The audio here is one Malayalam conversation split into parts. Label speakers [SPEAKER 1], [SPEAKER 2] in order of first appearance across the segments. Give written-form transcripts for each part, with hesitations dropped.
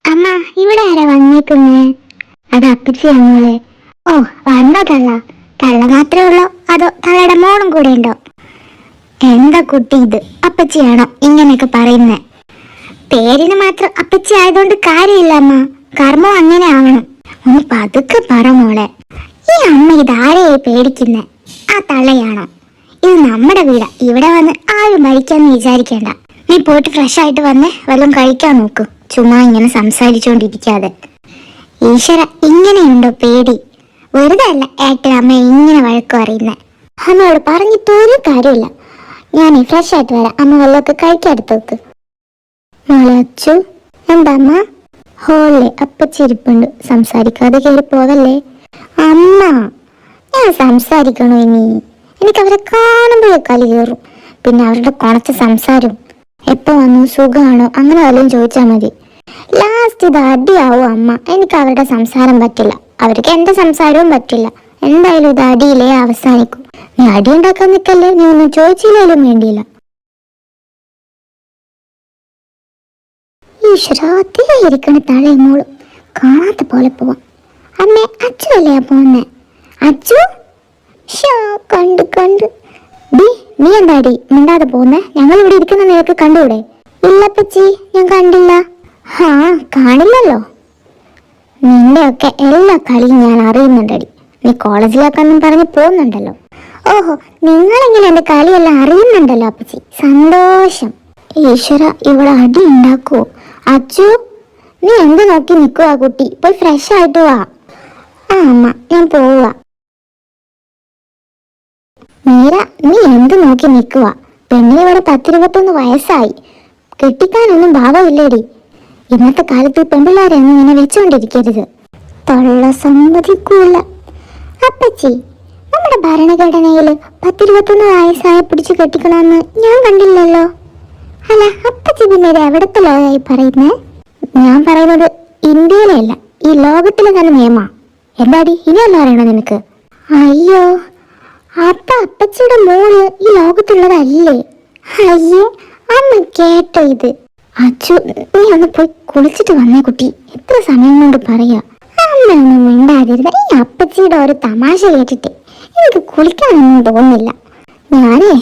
[SPEAKER 1] അമ്മ, ഇവിടെ ആരാ വന്നേക്കുന്നേ? അത് അപ്പച്ചിയാ മോളെ. ഓ, വന്നോ തള്ള? തള്ള മാത്രമേ ഉള്ളോ അതോ തള്ളയുടെ മോളും കൂടെ ഉണ്ടോ? എന്താ കുട്ടി ഇത്, അപ്പച്ചിയാണോ ഇങ്ങനെയൊക്കെ പറയുന്നേ? പേരിന് മാത്രം അപ്പച്ചി ആയതുകൊണ്ട് കാര്യമില്ല അമ്മ, കർമ്മം അങ്ങനെ ആവണം. ഒന്ന് പതുക്കെ പറ മോളെ. ഈ അമ്മ ഇതാരെയായി പേടിക്കുന്നേ? ആ തള്ളയാണോ? ഇത് നമ്മുടെ വീടാ, ഇവിടെ വന്ന് ആരും ഭരിക്കാന്ന് വിചാരിക്കേണ്ട. നീ പോയിട്ട് ഫ്രഷ് ആയിട്ട് വന്ന് വല്ലതും കഴിക്കാൻ നോക്കൂ, ചുമ്മാ ഇങ്ങനെ സംസാരിച്ചുകൊണ്ടിരിക്കാതെ. ഈശ്വര, ഇങ്ങനെയുണ്ടോ പേടി? വെറുതെ അല്ല ഏട്ടൻ അമ്മ ഇങ്ങനെ വഴക്കു അറിയുന്നേ. അമ്മയോട് പറഞ്ഞിട്ട് ഒരു കാര്യമില്ല. ഞാൻ ഫ്രഷ് ആയിട്ട് വരാം, അമ്മ വല്ലതൊക്കെ കഴിക്കാടുത്ത് വെക്ക്. മോളെ അച്ചു, എന്താ അമ്മ? ഹോളിലെ അപ്പച്ചിരിപ്പുണ്ട്, സംസാരിക്കാതെ കയറി പോവല്ലേ. അമ്മ, ഞാൻ സംസാരിക്കണോ ഇനി? എനിക്ക് അവരെ കാണുമ്പോഴേ കലി കയറും. പിന്നെ അവരുടെ കുറച്ച് സംസാരം, എപ്പോ വന്നു, സുഖമാണോ, അങ്ങനെ വല്ലതും ചോദിച്ചാൽ മതി. ലാസ്റ്റ് ഇത് അടിയാവും അമ്മ. എനിക്ക് അവരുടെ സംസാരം പറ്റില്ല, അവർക്ക് എന്റെ സംസാരവും പറ്റില്ല. എന്തായാലും ഇത് അടിയിലേ അവസാനിക്കും. നീ അടി ഉണ്ടാക്കാൻ നിൽക്കല്ലേ, നീ ഒന്നും ചോദിച്ചില്ലേലും വേണ്ടിയില്ല. ഈശ്വരാത്തിരിക്കണ തളേ മോളും കാണാത്ത പോലെ പോവാം. അമ്മേ, അച്ചു അല്ലയാ പോന്നേ? അച്ചു കണ്ട് കണ്ട്. നീ എന്താടി മിണ്ടാതെ പോന്നേ? ഞങ്ങൾ ഇവിടെ ഇരിക്കുന്ന നിനക്ക് കണ്ടൂടെ? ഇല്ല പച്ചി, ഞാൻ കണ്ടില്ല. ഹാ, കാണില്ലല്ലോ. നിന്റെയൊക്കെ എല്ലാ കളിയും ഞാൻ അറിയുന്നുണ്ടടി. നീ കോളേജിലേക്കൊന്നും പറഞ്ഞ് പോകുന്നുണ്ടല്ലോ. ഓഹോ, നിങ്ങളെങ്കിലും എന്റെ കളിയെല്ലാം അറിയുന്നുണ്ടല്ലോ അപ്പച്ചി, സന്തോഷം. ഈശ്വര, ഇവിടെ അടി ഉണ്ടാക്കുവോ? അച്ചു, നീ എന്ത് നോക്കി നിൽക്കുവാ കുട്ടി? പോയി ഫ്രഷ് ആയിട്ട് വാ. ആ അമ്മ, ഞാൻ പോവാ. മീര, നീ എന്ത് നോക്കി നിൽക്കുക? പെണ്ണിന് ഇവിടെ 10-21 വയസ്സായി, കെട്ടിക്കാനൊന്നും ഭാവമില്ലേടി. ഇന്നത്തെ കാലത്ത് പെൺപിള്ളേരെയൊന്നും ഇങ്ങനെ വെച്ചുകൊണ്ടിരിക്കരുത്. തൊള്ള സമ്മതിക്കൂല. അപ്പച്ചി, നമ്മുടെ ഭരണഘടനയില് 10-21 വയസ്സായ പിടിച്ചു കെട്ടിക്കണമെന്ന് ഞാൻ കണ്ടില്ലല്ലോ. അല്ല, അപ്പച്ചി പിന്നെ എവിടത്തെ ലോയായി പറയുന്നേ? ഞാൻ പറയുന്നത് ഇന്ത്യയിലെ അല്ല, ഈ ലോകത്തിലെ തന്നെ നിയമ. എന്താടി ഇനിയല്ല അറിയണോ നിനക്ക്? അയ്യോ, അപ്പൊ അപ്പച്ചിയുടെ മോള് ഈ ലോകത്തുള്ളതല്ലേ? അയ്യേ, അമ്മ കേട്ടോ ഇത്? അച്ചു, നീ ഒന്ന് പോയി കുളിച്ചിട്ട് വന്നേ കുട്ടി. എത്ര സമയം കൊണ്ട് പറയാ. അമ്മ ഒന്നും മിണ്ടാതിരുന്ന. ഈ അപ്പച്ചിയുടെ ഒരു തമാശ കേട്ടിട്ട് എനിക്ക് കുളിക്കാനൊന്നും തോന്നുന്നില്ല. ഞാനേ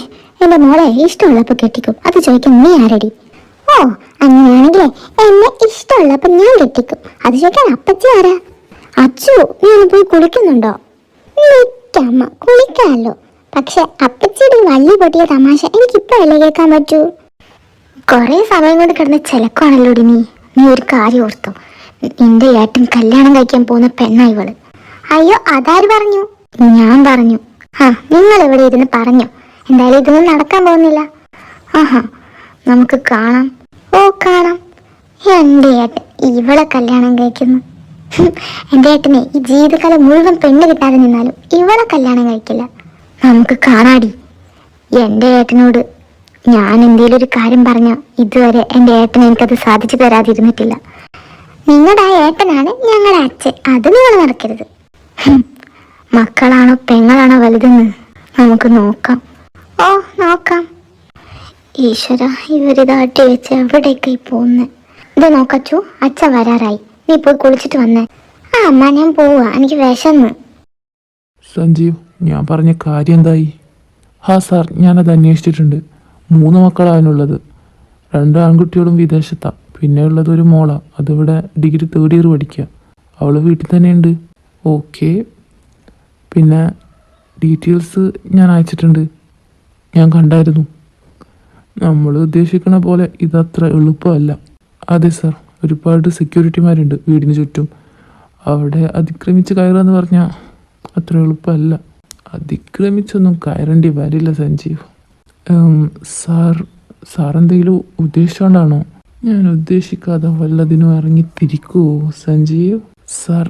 [SPEAKER 1] എന്റെ മോളെ ഇഷ്ടമുള്ളപ്പോ കെട്ടിക്കും, അത് ചോദിക്കാൻ നീ ആരടി? ഓ, അങ്ങനെയാണെങ്കിലേ എന്നെ ഇഷ്ടമുള്ളപ്പോ ഞാൻ കെട്ടിക്കും, അത് ചോദിക്കാൻ അപ്പച്ചി ആരാ? അച്ചു, നീ ഒന്ന് പോയി കുളിക്കുന്നുണ്ടോ? അമ്മ, കുളിക്കാമല്ലോ, പക്ഷെ അപ്പച്ചിയുടെ വള്ളി പൊട്ടിയ തമാശ എനിക്കിപ്പോ അല്ലേ കേൾക്കാൻ പറ്റൂ. കൊറേ സമയം കൊണ്ട് കിടന്ന് ചിലക്കാണല്ലോടി നീ. നീ ഒരു കാര്യം ഓർത്തോ, നിന്റെ ഏട്ടൻ കല്യാണം കഴിക്കാൻ പോകുന്ന പെണ്ണാ ഇവള്. അയ്യോ, അതാര് പറഞ്ഞു? ഞാൻ പറഞ്ഞു. നിങ്ങൾ ഇവിടെ ഇരുന്ന് പറഞ്ഞു. എന്തായാലും ഇതൊന്നും നടക്കാൻ പോകുന്നില്ല. ആഹാ, നമുക്ക് കാണാം. ഓ, കാണാം. എന്റെ ഏട്ടൻ ഇവളെ കല്യാണം കഴിക്കുന്നു. എന്റെ ഏട്ടനെ ഈ ജീവിതകാലം മുഴുവൻ പെണ്ണ് കിട്ടാതെ നിന്നാലും ഇവളെ കല്യാണം കഴിക്കില്ല. നമുക്ക് കാണാടി. എന്റെ ഏട്ടനോട് ഞാൻ എന്തേലും ഒരു കാര്യം പറഞ്ഞ ഇതുവരെ എന്റെ ഏട്ടൻ എനിക്കത് സാധിച്ചു തരാതിരുന്നിട്ടില്ല. നിങ്ങളുടെ ആ ഏട്ടനാണ് ഞങ്ങളുടെ അച്ഛൻ, അത് നിങ്ങൾ മറക്കരുത്. മക്കളാണോ പെങ്ങളാണോ വലുതെന്ന് നമുക്ക് നോക്കാം. ഓ, നോക്കാം. ഈശ്വര, ഇവരിതാട്ടി വെച്ച് എവിടേക്കായി പോകുന്നേ? ഇത് നോക്കച്ചു, അച്ഛൻ വരാറായി. നീ പോയി കുളിച്ചിട്ട് വന്നേ. ആ അമ്മ, ഞാൻ പോവാ, എനിക്ക് വിശന്ന്.
[SPEAKER 2] സഞ്ജീവ്, ഞാൻ പറഞ്ഞ കാര്യം എന്തായി? സാർ, ഞാനത് അന്വേഷിച്ചിട്ടുണ്ട്. 3 മക്കളാണുള്ളത്. 2 ആൺകുട്ടികളും വിദേശത്താണ്, പിന്നെ ഉള്ളത് ഒരു മോളാ. അതിവിടെ ഡിഗ്രി 3rd ഇയർ പഠിക്കുക. അവൾ വീട്ടിൽ തന്നെയുണ്ട്. ഓക്കെ, പിന്നെ ഡീറ്റെയിൽസ് ഞാൻ അയച്ചിട്ടുണ്ട്, ഞാൻ കണ്ടായിരുന്നു. നമ്മൾ ഉദ്ദേശിക്കണ പോലെ ഇതത്ര എളുപ്പമല്ല. അതെ സാർ, ഒരുപാട് സെക്യൂരിറ്റിമാരുണ്ട് വീടിന് ചുറ്റും. അവിടെ അതിക്രമിച്ച് കയറുകയെന്ന് പറഞ്ഞാൽ അത്ര എളുപ്പമല്ല. അതിക്രമിച്ചൊന്നും കയറേണ്ടി വരില്ല സഞ്ജീവ്. സാർ എന്തെങ്കിലും ഉദ്ദേശിച്ചുകൊണ്ടാണോ? ഞാൻ ഉദ്ദേശിക്കാതെ വല്ലതിനും ഇറങ്ങിത്തിരിക്കുമോ സഞ്ജീവ്? സാർ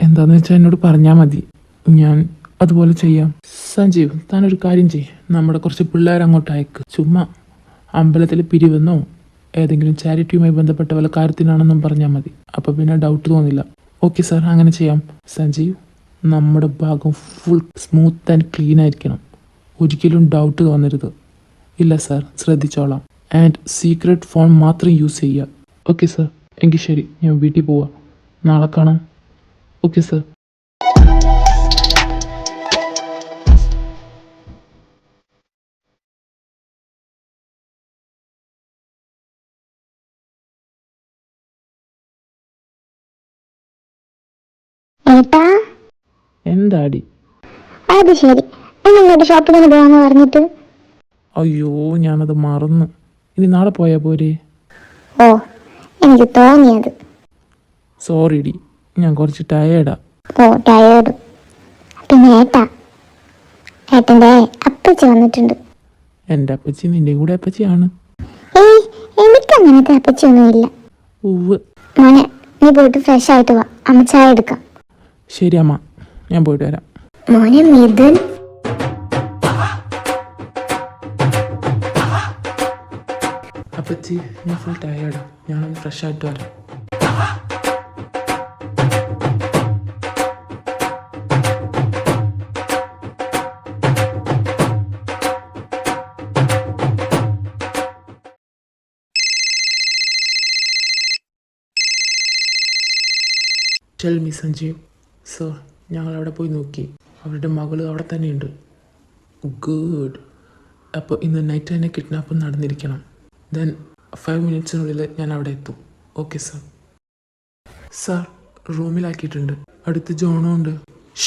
[SPEAKER 2] എന്താണെന്ന് വെച്ചാൽ എന്നോട് പറഞ്ഞാൽ മതി, ഞാൻ അതുപോലെ ചെയ്യാം. സഞ്ജീവ്, താനൊരു കാര്യം ചെയ്യ്, നമ്മുടെ കുറച്ച് പിള്ളേരങ്ങോട്ട് അയക്ക്. ചുമ്മാ അമ്പലത്തിൽ പിരിവെന്നോ ഏതെങ്കിലും ചാരിറ്റിയുമായി ബന്ധപ്പെട്ട വല്ല കാര്യത്തിനാണെന്നും പറഞ്ഞാൽ മതി. അപ്പോൾ പിന്നെ ഡൗട്ട് തോന്നില്ല. ഓക്കെ സാർ, അങ്ങനെ ചെയ്യാം. സഞ്ജീവ്, നമ്മുടെ ഭാഗം ഫുൾ സ്മൂത്ത് ആൻഡ് ക്ലീൻ ആയിരിക്കണം, ഒരിക്കലും ഡൗട്ട് തോന്നരുത്. ഇല്ല സാർ, ശ്രദ്ധിച്ചോളാം. ആൻഡ് സീക്രട്ട് ഫോൺ മാത്രം യൂസ് ചെയ്യുക. Okay sir. എങ്കിൽ ശരി, ഞാൻ വീട്ടിൽ പോവാം. നാളെ കാണാം. Okay sir.
[SPEAKER 1] ഏട്ടാ,
[SPEAKER 2] എന്താടി?
[SPEAKER 1] അത് ശരി. നിങ്ങളുടെ ഷോപ്പിങ്ങിന് പോവാന്ന് പറഞ്ഞിട്ട്.
[SPEAKER 2] അയ്യോ, ഞാനത് മറന്നു. ഇനി നാളെ പോയാൽ പോരെ?
[SPEAKER 1] ഓ, എനിക്ക് തോന്നിയത്.
[SPEAKER 2] സോറി ഡി, ഞാൻ കുറച്ച് ടയേർഡാ.
[SPEAKER 1] ഓ, ടയേർഡ്. പിന്നെ ഏട്ടാ, ഏട്ടൻ്റെ അപ്പച്ചി വന്നിട്ടുണ്ട്.
[SPEAKER 2] എൻ്റെ അപ്പച്ചി നിൻ്റെ കൂടെ അപ്പച്ചിയാണ്.
[SPEAKER 1] ഏയ്, എനിക്കങ്ങനത്തെ അപ്പച്ചിയൊന്നുമില്ല.
[SPEAKER 2] ഉവ്.
[SPEAKER 1] മോനെ, നീ പോയിട്ട് ഫ്രഷ് ആയിട്ട് വാ, അമ്മ ചായ എടുക്കാം.
[SPEAKER 2] ശരി അമ്മ, ഞാൻ പോയിട്ട് വരാം.
[SPEAKER 1] മോനെ മിഥുൻ,
[SPEAKER 2] അപ്പച്ചി, ഞാൻ ഫുൾ ടയേർഡ്. ഞാനൊന്ന് ഫ്രഷ് ആയിട്ട് വരാം. Tell me Sanjeev. സർ, ഞങ്ങൾ അവിടെ പോയി നോക്കി. അവരുടെ മകള് അവിടെ തന്നെയുണ്ട്. ഗുഡ്. അപ്പോൾ ഇന്ന് നൈറ്റ് തന്നെ കിഡ്നാപ്പ് നടന്നിരിക്കണം. ദെൻ 5 മിനിറ്റ്സിനുള്ളിൽ ഞാൻ അവിടെ എത്തും. Okay sir. സാർ, റൂമിലാക്കിയിട്ടുണ്ട്. അടുത്ത് ജോണും ഉണ്ട്.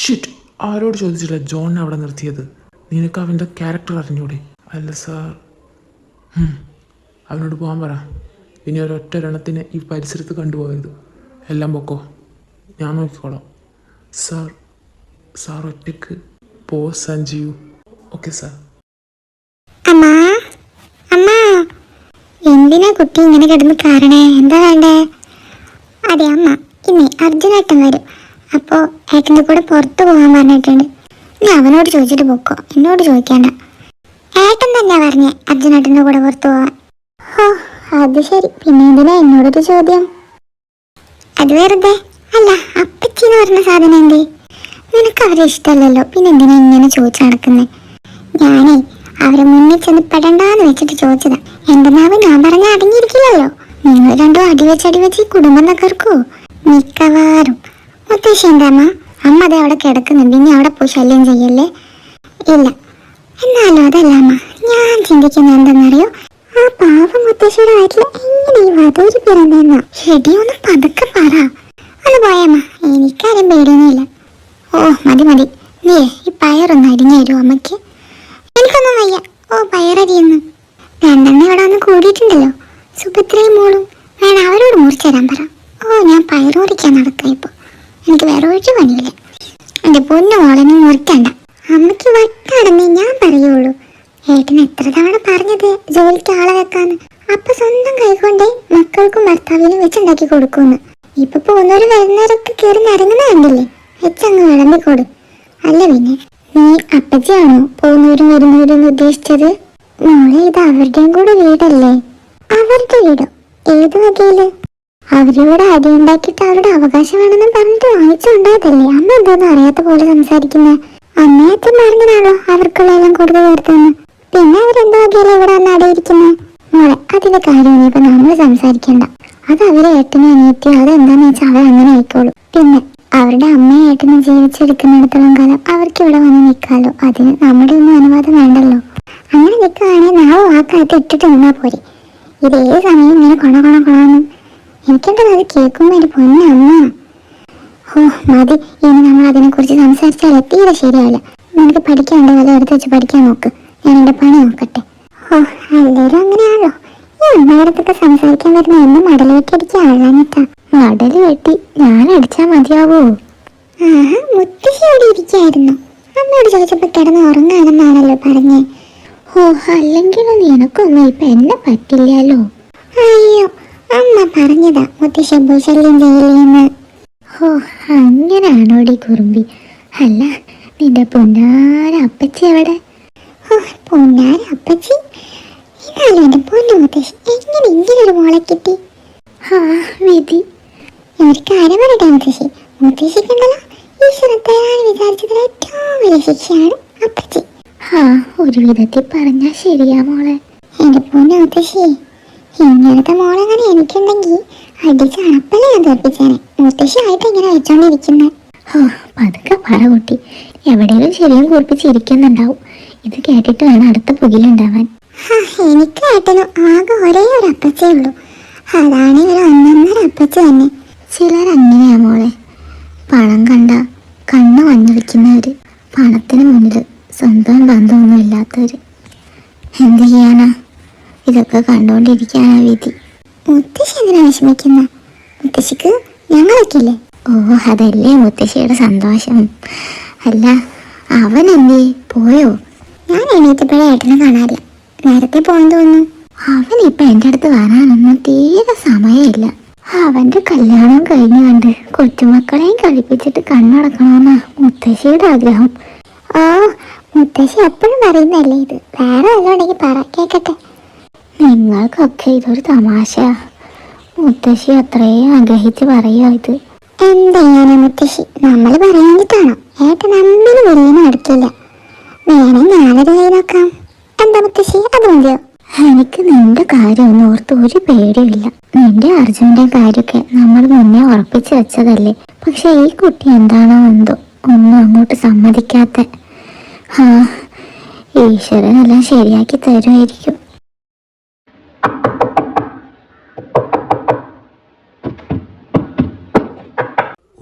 [SPEAKER 2] ഷിറ്റ്, ആരോട് ചോദിച്ചില്ല ജോണിനെ അവിടെ നിർത്തിയത്? നിനക്ക് അവൻ്റെ ക്യാരക്ടർ അറിഞ്ഞൂടെ? അല്ല സാർ. അവനോട് പോകാൻ പറ. ഇനി ഒരൊറ്റൊരെണ്ണത്തിന് ഈ പരിസരത്ത് കണ്ടുപോകരുത്. എല്ലാം പൊക്കോ, ഞാൻ നോക്കിക്കോളാം. സാർ ഒറ്റയ്ക്ക് പോ സഞ്ജീവ്. Okay sir.
[SPEAKER 1] അമ്മാ, അമ്മാ, എന്തിനാ കുട്ടി ഇങ്ങനെ കിടന്ന് കാരണേ? എന്താ വേണ്ടേ? അതെ അമ്മ, ഇന്നേ അർജുനേട്ടൻ വരും. അപ്പോൾ ഏട്ടൻ്റെ കൂടെ പുറത്ത് പോകാൻ പറഞ്ഞിട്ടുണ്ട്. നീ അവനോട് ചോദിച്ചിട്ട് പോക്കോ, എന്നോട് ചോദിക്കേണ്ട. ഏട്ടൻ തന്നെയാ പറഞ്ഞേ അർജുനേട്ടൻ്റെ കൂടെ പുറത്ത് പോകാൻ. ഓ, അത് ശരി. പിന്നെ എന്തിനാ എന്നോടൊരു ചോദ്യം? അത് വെറുതെ. അല്ല, അപ്പച്ചിന്ന് പറഞ്ഞ സാധനം എന്തേ? നിനക്ക് അവരെ ഇഷ്ടമല്ലല്ലോ, പിന്നെ എന്തിനാ ഇങ്ങനെ ചോദിച്ചു നടക്കുന്നത്? ഞാനേ അവരെ മുന്നിൽ ചെന്ന് പെടണ്ടാന്ന് വെച്ചിട്ട് ചോദിച്ചതാ. എന്റെ നാവ് ഞാൻ പറഞ്ഞ അടങ്ങിയിരിക്കില്ലല്ലോ. നിങ്ങൾ രണ്ടും അടിവെച്ച് ഈ കുടുംബം തകർക്കൂ മിക്കവാറും. മുത്തശ്ശി എന്താ അമ്മ അതേ അവിടെ കിടക്കുന്നുണ്ട്. ഇനി അവിടെ പോയി ശല്യം ചെയ്യല്ലേ? ഇല്ല. എന്നാലും അതല്ല അമ്മ, ഞാൻ ചിന്തിക്കുന്നത് എന്തെന്നറിയോ? ആ പാവം മുത്തശ്ശിയുടെ വയറ്റിൽ എങ്ങനെ ഈ വധൂരി പിറന്നെന്നാ? ശരിയൊന്ന് പതുക്കെ പറ. ഒന്ന് പോയമ്മ, എനിക്കാരും പേടിയൊന്നുമില്ല. ഓ മതി, നീ ഈ പയറൊന്ന് അരിഞ്ഞു തരുമോ അമ്മയ്ക്ക്? എനിക്കൊന്നും വയ്യ. ഓ, പയറരിയെന്ന് രണ്ടെണ്ണം ഇവിടെ വന്ന് കൂടിയിട്ടുണ്ടല്ലോ. സുഭദ്രയും മോളും വേണം, അവരോട് മുറിച്ചു തരാൻ പറ. ഓ, ഞാൻ പയർ മുറിക്കാൻ നടക്കാം ഇപ്പോൾ. എനിക്ക് വേറെ ഒരു പണിയില്ല. എൻ്റെ പൊന്നു മോളെന്നെ മുറിക്കണ്ട. അമ്മയ്ക്ക് വട്ടാണെന്നേ ഞാൻ പറയുള്ളൂ. ഏട്ടൻ എത്ര തവണ പറഞ്ഞത് ജോലിക്ക് ആളെ വെക്കാന്ന്. അപ്പൊ സ്വന്തം കൈകൊണ്ടേ മക്കൾക്കും ഭർത്താവിനും വെച്ചുണ്ടാക്കി കൊടുക്കുമെന്ന്. ഇപ്പൊ പോകുന്നവര് വരുന്നവരൊക്കെ കയറി നിരങ്ങുന്ന കണ്ടില്ലേ? വെച്ചങ്ങ് വിളമ്പിക്കോട്. അല്ല പിന്നെ നീ അപ്പച്ചിയാണോ പോകുന്നവരും വരുന്നവരും ഉദ്ദേശിച്ചത്? മോളെ, ഇത് അവരുടെയും കൂടെ വീടല്ലേ? അവരുടെ വീടോ? ഏത് വകയില്? അവരോട് അടിയുണ്ടാക്കിയിട്ട് അവരുടെ അവകാശം വേണമെന്ന് പറഞ്ഞിട്ട് വാങ്ങിച്ചുണ്ടായതല്ലേ? അമ്മ എന്താണെന്ന് അറിയാത്ത പോലെ സംസാരിക്കുന്നത്. അന്നേ അച്ഛൻ പറഞ്ഞതാണോ അവർക്കുള്ള എല്ലാം കൂടുതൽ വരുത്തുന്നു. പിന്നെ അവരെന്ത് വകയില ഇവിടെ വന്ന് അടയിരിക്കുന്നത്? മോളെ, അതിന്റെ കാര്യം ഇപ്പൊ നമ്മൾ സംസാരിക്കണ്ട. അത് അവരെ ഏട്ടനും അനിയത്തിയോ അതെന്താന്ന് വെച്ചാൽ അവരങ്ങനെ ആയിക്കോളൂ. പിന്നെ അവരുടെ അമ്മയും ഏട്ടനും ജീവിച്ചെടുക്കുന്നിടത്തോളം കാലം അവർക്ക് ഇവിടെ വന്ന് നിൽക്കാലോ. അതിന് നമ്മുടെ ഒന്നും അനുവാദം വേണ്ടല്ലോ. അങ്ങനെ നിൽക്കുകയാണെങ്കിൽ നാളെ വാക്കകത്ത് ഇട്ടിട്ട് നിന്നാ പോരെ. ഇതേ സമയം ഇങ്ങനെ കൊണകൊണെന്നും എനിക്കെന്തത് അത് കേൾക്കുമ്പോൾ എൻ്റെ പൊന്നെ അമ്മ. ഓ മതി, ഇനി നമ്മൾ അതിനെക്കുറിച്ച് സംസാരിച്ചാൽ തീരെ ശരിയാവില്ല. നിനക്ക് പഠിക്കാണ്ട് വല്ല എടുത്ത് വെച്ച് പഠിക്കാൻ നോക്ക്. ഞാൻ എൻ്റെ പണി നോക്കട്ടെ. ഓ, എല്ലാവരും അങ്ങനെയാണല്ലോ. ഈ അമ്മയടുത്തൊക്കെ സംസാരിക്കാൻ വരുന്ന എന്നെ മടൽ വെട്ടിയടിക്കുക ആഴാഞ്ഞിട്ടാ. മടൽ വെട്ടി ഞാൻ അടിച്ചാൽ മതിയാവോ? ആഹാ, മുത്തശ്ശി അവിടെ ഇരിക്കായിരുന്നു. അമ്മയോട് ചോദിച്ചപ്പോൾ കിടന്ന് ഉറങ്ങാനെന്നാണല്ലോ പറഞ്ഞേ. ഓ, അല്ലെങ്കിലും നിനക്കൊന്നും ഇപ്പൊ എന്നെ പറ്റില്ലല്ലോ. അയ്യോ, അമ്മ പറഞ്ഞതാ മുത്തശ്ശി പോയി ശല്യം ചെയ്യില്ലെന്ന്. ഓ, അങ്ങനെയാണോടി കുറുമ്പി? അല്ല, നിന്റെ പൊന്നാര അപ്പച്ചി എവിടെ? ഓ, പൊന്നാര അപ്പച്ചി? എന്നാലും എൻ്റെ പൊന്നു മുത്തശ്ശി, എങ്ങനെ ഇങ്ങനൊരു മോളെ കിട്ടി? ആ വിധി. ഒരു കാര്യം പറയട്ടെ മുത്തശ്ശി, മുത്തശ്ശിക്കുണ്ടല്ലോ ഈശ്വരൻ തരാൻ വിചാരിച്ചതിൽ ഏറ്റവും വലിയ ശിക്ഷയാണ് അപ്പച്ചി. ആ, ഒരു വിധത്തിൽ പറഞ്ഞാൽ ശരിയാ മോളെ. എൻ്റെ പൊന്നു മുത്തശ്ശി, ഇങ്ങനത്തെ മോളങ്ങനെ എനിക്കുണ്ടെങ്കിൽ അടിച്ച് അണപ്പല്ലേ ഞാൻ തെറിപ്പിച്ചേനെ. മുത്തശ്ശിയായിട്ട് ഇങ്ങനെ വെച്ചോണ്ടിരിക്കുന്നത്. ഓ, പതുക്കെ പറ കുട്ടി. എവിടെയെങ്കിലും ശരിയും കുറിപ്പിച്ചിരിക്കുന്നുണ്ടാവും. ഇത് കേട്ടിട്ട് വേണം അടുത്ത പുകിലുണ്ടാവാൻ. എനിക്ക് ഏട്ടനും ആകെ ഒരേ ഒരു അപ്പച്ചേ ഉള്ളൂ. അതാണ് ഒരു ഒന്നൊന്നര അപ്പച്ച തന്നെ. ചിലരങ്ങനെയാ മോളെ. പണം കണ്ട കണ്ണ് മഞ്ഞളിക്കുന്നവര്, പണത്തിന് മുന്നിൽ സ്വന്തം ബന്ധമൊന്നും ഇല്ലാത്തവര്. എന്ത് ചെയ്യാനാ, ഇതൊക്കെ കണ്ടുകൊണ്ടിരിക്കാനാ വിധി. മുത്തശ്ശി എന്തിനാ വിഷമിക്കുന്ന? മുത്തശ്ശിക്ക് ഞങ്ങളൊക്കെ ഇല്ലേ? ഓ, അതല്ലേ മുത്തശ്ശിയുടെ സന്തോഷം. അല്ല, അവൻ എന്തേ പോയോ? ഞാൻ എണീറ്റപ്പോഴേ ഏട്ടനെ കാണാറില്ല. നേരത്തെ പോകാൻ തോന്നുന്നു. അവൻ ഇപ്പൊ എൻ്റെ അടുത്ത് വരാനൊന്നും തീരെ സമയമില്ല. അവന്റെ കല്യാണം കഴിഞ്ഞു കണ്ട് കൊച്ചുമക്കളെയും കളിപ്പിച്ചിട്ട് കണ്ണടക്കണമെന്നാ മുത്തശ്ശിയുടെ ആഗ്രഹം. ആ, മുത്തശ്ശി എപ്പോഴും പറയുന്നല്ലേ ഇത്. വേറെ വല്ലതും ഉണ്ടെങ്കിൽ പറ, കേക്കട്ടെ. നിങ്ങൾക്കൊക്കെ ഇതൊരു തമാശയാ. മുത്തശ്ശി അത്രയും ആഗ്രഹിച്ച് പറയുക ഇത്. എന്തെയ്യാനാ മുത്തശ്ശി, നമ്മൾ പറയാനിട്ടാണോ? ഏട്ടൻ അമ്മന് വെളിയിൽ അടുക്കില്ല. വേണേ ഞാനൊരു കൈ നോക്കാം. എന്താ മുത്തശ്ശി, അത് മതിയോ? എനിക്ക് നിന്റെ കാര്യമൊന്നും ഓർത്ത് ഒരു പേടിയില്ല. നിന്റെ അർജുന്റെ കാര്യമൊക്കെ നമ്മൾ മുന്നേ ഉറപ്പിച്ചു വെച്ചതല്ലേ. പക്ഷെ ഈ കുട്ടി എന്താണോ എന്തോ ഒന്നും അങ്ങോട്ട് സമ്മതിക്കാത്ത. ആ, ഈശ്വരനെല്ലാം ശരിയാക്കി തരുമായിരിക്കും.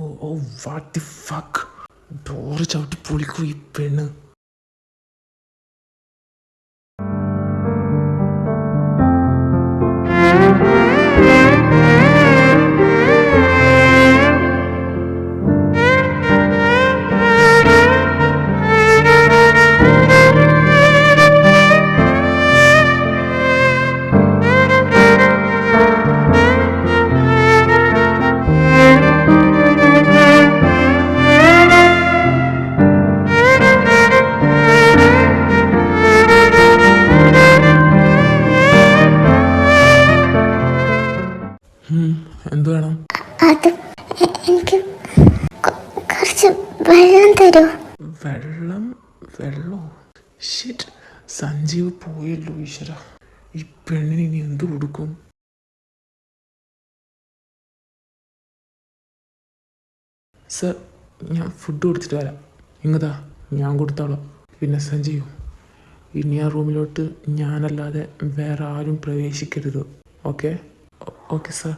[SPEAKER 2] ഓ, വാട്ട് ദി ഫക്ക്. ഡോറ് ചവിട്ടി പൊളിക്കും ഈ പെണ്ണ്. എന്ത് വേണം?
[SPEAKER 1] അത് എനിക്ക് കുറച്ച് വെള്ളം തരൂ.
[SPEAKER 2] വെള്ളോ? ഷിറ്റ്, സഞ്ജീവ് പോയല്ലോ. ഈശ്വര, ഈ പെണ്ണിന് ഇനി എന്ത് കൊടുക്കും? സർ, ഞാൻ ഫുഡ് കൊടുത്തിട്ട് വരാം. ഇങ്ങതാ, ഞാൻ കൊടുത്തോളാം. പിന്നെ സഞ്ജീവ്, ഇനി ആ റൂമിലോട്ട് ഞാനല്ലാതെ വേറെ ആരും പ്രവേശിക്കരുത്. ഓക്കെ? Okay sir.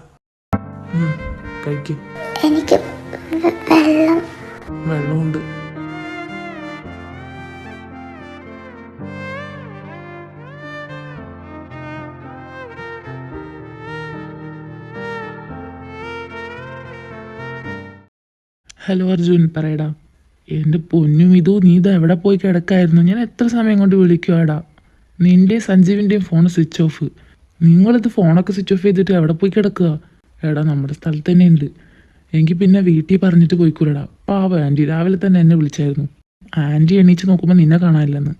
[SPEAKER 2] കഴിക്കും.
[SPEAKER 1] എനിക്ക്
[SPEAKER 2] വെള്ളമുണ്ട്. ഹലോ അർജുൻ, പറയടാ. എൻ്റെ പൊന്നും ഇതോ, നീ ഇത് എവിടെ പോയി കിടക്കായിരുന്നു? ഞാൻ എത്ര സമയം കൊണ്ട് വിളിക്കുവാടാ. നിൻ്റെയും സഞ്ജീവിൻ്റെയും ഫോൺ സ്വിച്ച് ഓഫ്. നിങ്ങളിത് ഫോണൊക്കെ സ്വിച്ച് ഓഫ് ചെയ്തിട്ട് എവിടെ പോയി കിടക്കുക? എടാ, നമ്മുടെ സ്ഥലത്ത് തന്നെ ഉണ്ട്. എങ്കിൽ പിന്നെ വീട്ടിൽ പറഞ്ഞിട്ട് പോയിക്കൂടാ. പാവ ആൻറ്റി രാവിലെ തന്നെ എന്നെ വിളിച്ചായിരുന്നു. ആൻറ്റി എണീച്ച് നോക്കുമ്പോൾ നിന്നെ കാണാനില്ലെന്ന്.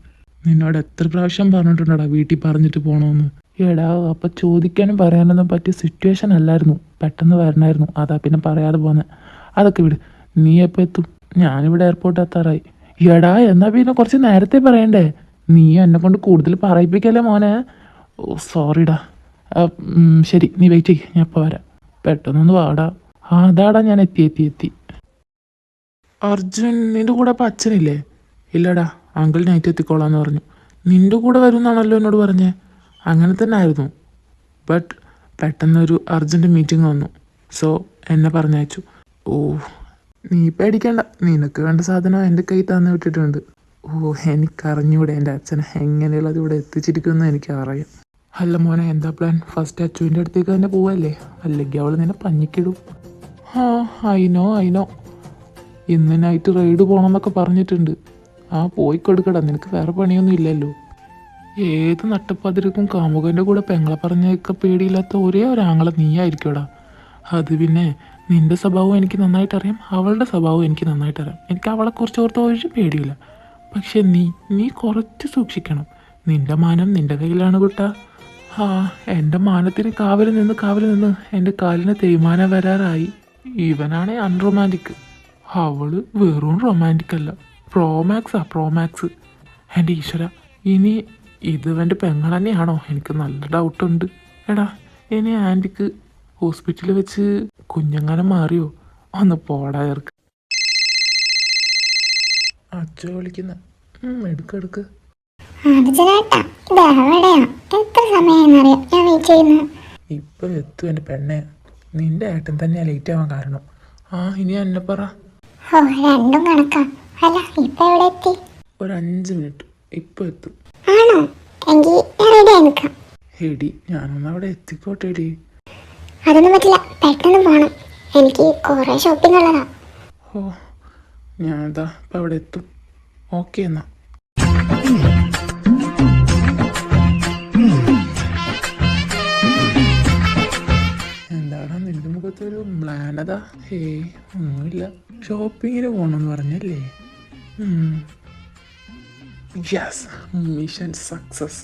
[SPEAKER 2] നിന്നോട് എത്ര പ്രാവശ്യം പറഞ്ഞിട്ടുണ്ടടാ വീട്ടിൽ പറഞ്ഞിട്ട് പോകണമെന്ന്. എടാ, അപ്പം ചോദിക്കാനും പറയാനൊന്നും പറ്റിയ സിറ്റുവേഷൻ അല്ലായിരുന്നു. പെട്ടെന്ന് വരണമായിരുന്നു, അതാ പിന്നെ പറയാതെ പോന്നെ. അതൊക്കെ വിട്. നീ എപ്പോൾ എത്തും? ഞാനിവിടെ എയർപോർട്ട് എത്താറായി. എടാ, എന്നാൽ പിന്നെ കുറച്ച് നേരത്തെ പറയണ്ടേ? നീ എന്നെ കൊണ്ട് കൂടുതൽ പറയിപ്പിക്കല്ലേ മോനെ. ഓ, സോറിടാ. ശരി, നീ വെയിറ്റ് ചെയ്യ്, ഞാൻ ഇപ്പോൾ വരാം. പെട്ടെന്നൊന്ന് വാടാ. ആ, അതാടാ, ഞാൻ എത്തി. അർജുൻ, നിൻ്റെ കൂടെ അപ്പം അച്ഛനില്ലേ? ഇല്ലടാ, അങ്കിൾ നൈറ്റ് എത്തിക്കോളാന്ന് പറഞ്ഞു. നിൻ്റെ കൂടെ വരുമെന്നാണല്ലോ എന്നോട് പറഞ്ഞേ. അങ്ങനെ തന്നെ ആയിരുന്നു. ബട്ട് പെട്ടെന്നൊരു അർജൻറ്റ് മീറ്റിംഗ് വന്നു. സോ എന്നെ പറഞ്ഞയച്ചു. ഓ, നീ പേടിക്കണ്ട. നിനക്ക് വേണ്ട സാധനം എൻ്റെ കൈ തന്നു വിട്ടിട്ടുണ്ട്. ഓ, എനിക്കറിഞ്ഞൂടെ എൻ്റെ അച്ഛനെ എങ്ങനെയുള്ളത് ഇവിടെ എത്തിച്ചിരിക്കുമെന്ന് എനിക്കറിയാം. അല്ല മോനെ, എന്താ പ്ലാൻ? ഫസ്റ്റ് അച്ചുവിൻ്റെ അടുത്തേക്ക് തന്നെ പോവല്ലേ? അല്ലെങ്കിൽ അവൾ നിന്നെ പഞ്ഞിക്കിടും. ആ, ഐനോ. ഇന്ന് നൈറ്റ് റൈഡ് പോകണമെന്നൊക്കെ പറഞ്ഞിട്ടുണ്ട്. ആ, പോയി കൊടുക്കടാ, നിനക്ക് വേറെ പണിയൊന്നും ഇല്ലല്ലോ. ഏത് നട്ടപ്പാതിരക്കും കാമുകൻ്റെ കൂടെ പെങ്ങളെ പറഞ്ഞൊക്കെ പേടിയില്ലാത്ത ഒരേ ഒരാങ്ങളെ നീയായിരിക്കുമടാ. അത് പിന്നെ നിൻ്റെ സ്വഭാവം എനിക്ക് നന്നായിട്ടറിയാം, അവളുടെ സ്വഭാവം എനിക്ക് നന്നായിട്ടറിയാം. എനിക്ക് അവളെക്കുറിച്ച് ഓർത്ത് ഒരു പേടിയില്ല. പക്ഷെ നീ കുറച്ച് സൂക്ഷിക്കണം. നിൻ്റെ മാനം നിൻ്റെ കയ്യിലാണ് കുട്ടാ. ആ, എൻ്റെ മാനത്തിന് കാവൽ നിന്ന് എൻ്റെ കാലിന് തേയ്മാനം വരാറായി. ഇവനാണേ അൺറൊമാൻറ്റിക്, അവള് വെറും റൊമാൻറ്റിക് അല്ല, പ്രോമാക്സ്. എൻ്റെ ഈശ്വര, ഇനി ഇത് ഇവൻ്റെ പെങ്ങൾ തന്നെയാണോ? എനിക്ക് നല്ല ഡൗട്ടുണ്ട്. എടാ, ഇനി ആൻറ്റിക്ക് ഹോസ്പിറ്റലിൽ വെച്ച് കുഞ്ഞങ്ങാനം മാറിയോ? ഒന്ന് പോടാ ചേർക്ക്. അച്ഛ വിളിക്കുന്ന എടുക്ക്.
[SPEAKER 1] അർജുനേട്ടാ, ഇതെവിടെയാ? എത്ര സമയമായെന്നറിയാം ഞാൻ വെയിറ്റ് ചെയ്യുന്നു.
[SPEAKER 2] ഇപ്പം എത്തും എൻ്റെ പെണ്ണെ. നിന്റെ ഏട്ടൻ തന്നെയാ ലേറ്റ് ആവാൻ കാരണം. ഇനി എന്നെ പറ.
[SPEAKER 1] ഓ, രണ്ടും കണക്കാ. അല്ല, ഇപ്പൊ എവിടെ എത്തി?
[SPEAKER 2] ഒരു 5 മിനിറ്റ് ഇപ്പം എത്തും.
[SPEAKER 1] ആണോ? എങ്കിൽ ഞാൻ റെഡി ആയി നിൽക്കാം.
[SPEAKER 2] എടി ഞാനൊന്ന് അവിടെ എത്തിക്കോട്ടെ എടി.
[SPEAKER 1] അതൊന്നും പറ്റില്ല, പെട്ടെന്ന് പോണം. എനിക്ക് കുറെ ഷോപ്പിംഗ് ഉള്ളതാ.
[SPEAKER 2] ഓ, ഞാനെന്താ ഇപ്പം അവിടെ എത്തും. ഓക്കെ എന്നാ. എന്താടാ നിന്റെ മുഖത്തൊരു മ്ലാനതാ? ഒന്നുമില്ല. ഷോപ്പിങ്ങിന് പോകണമെന്ന് പറഞ്ഞല്ലേ? Yes, mission success.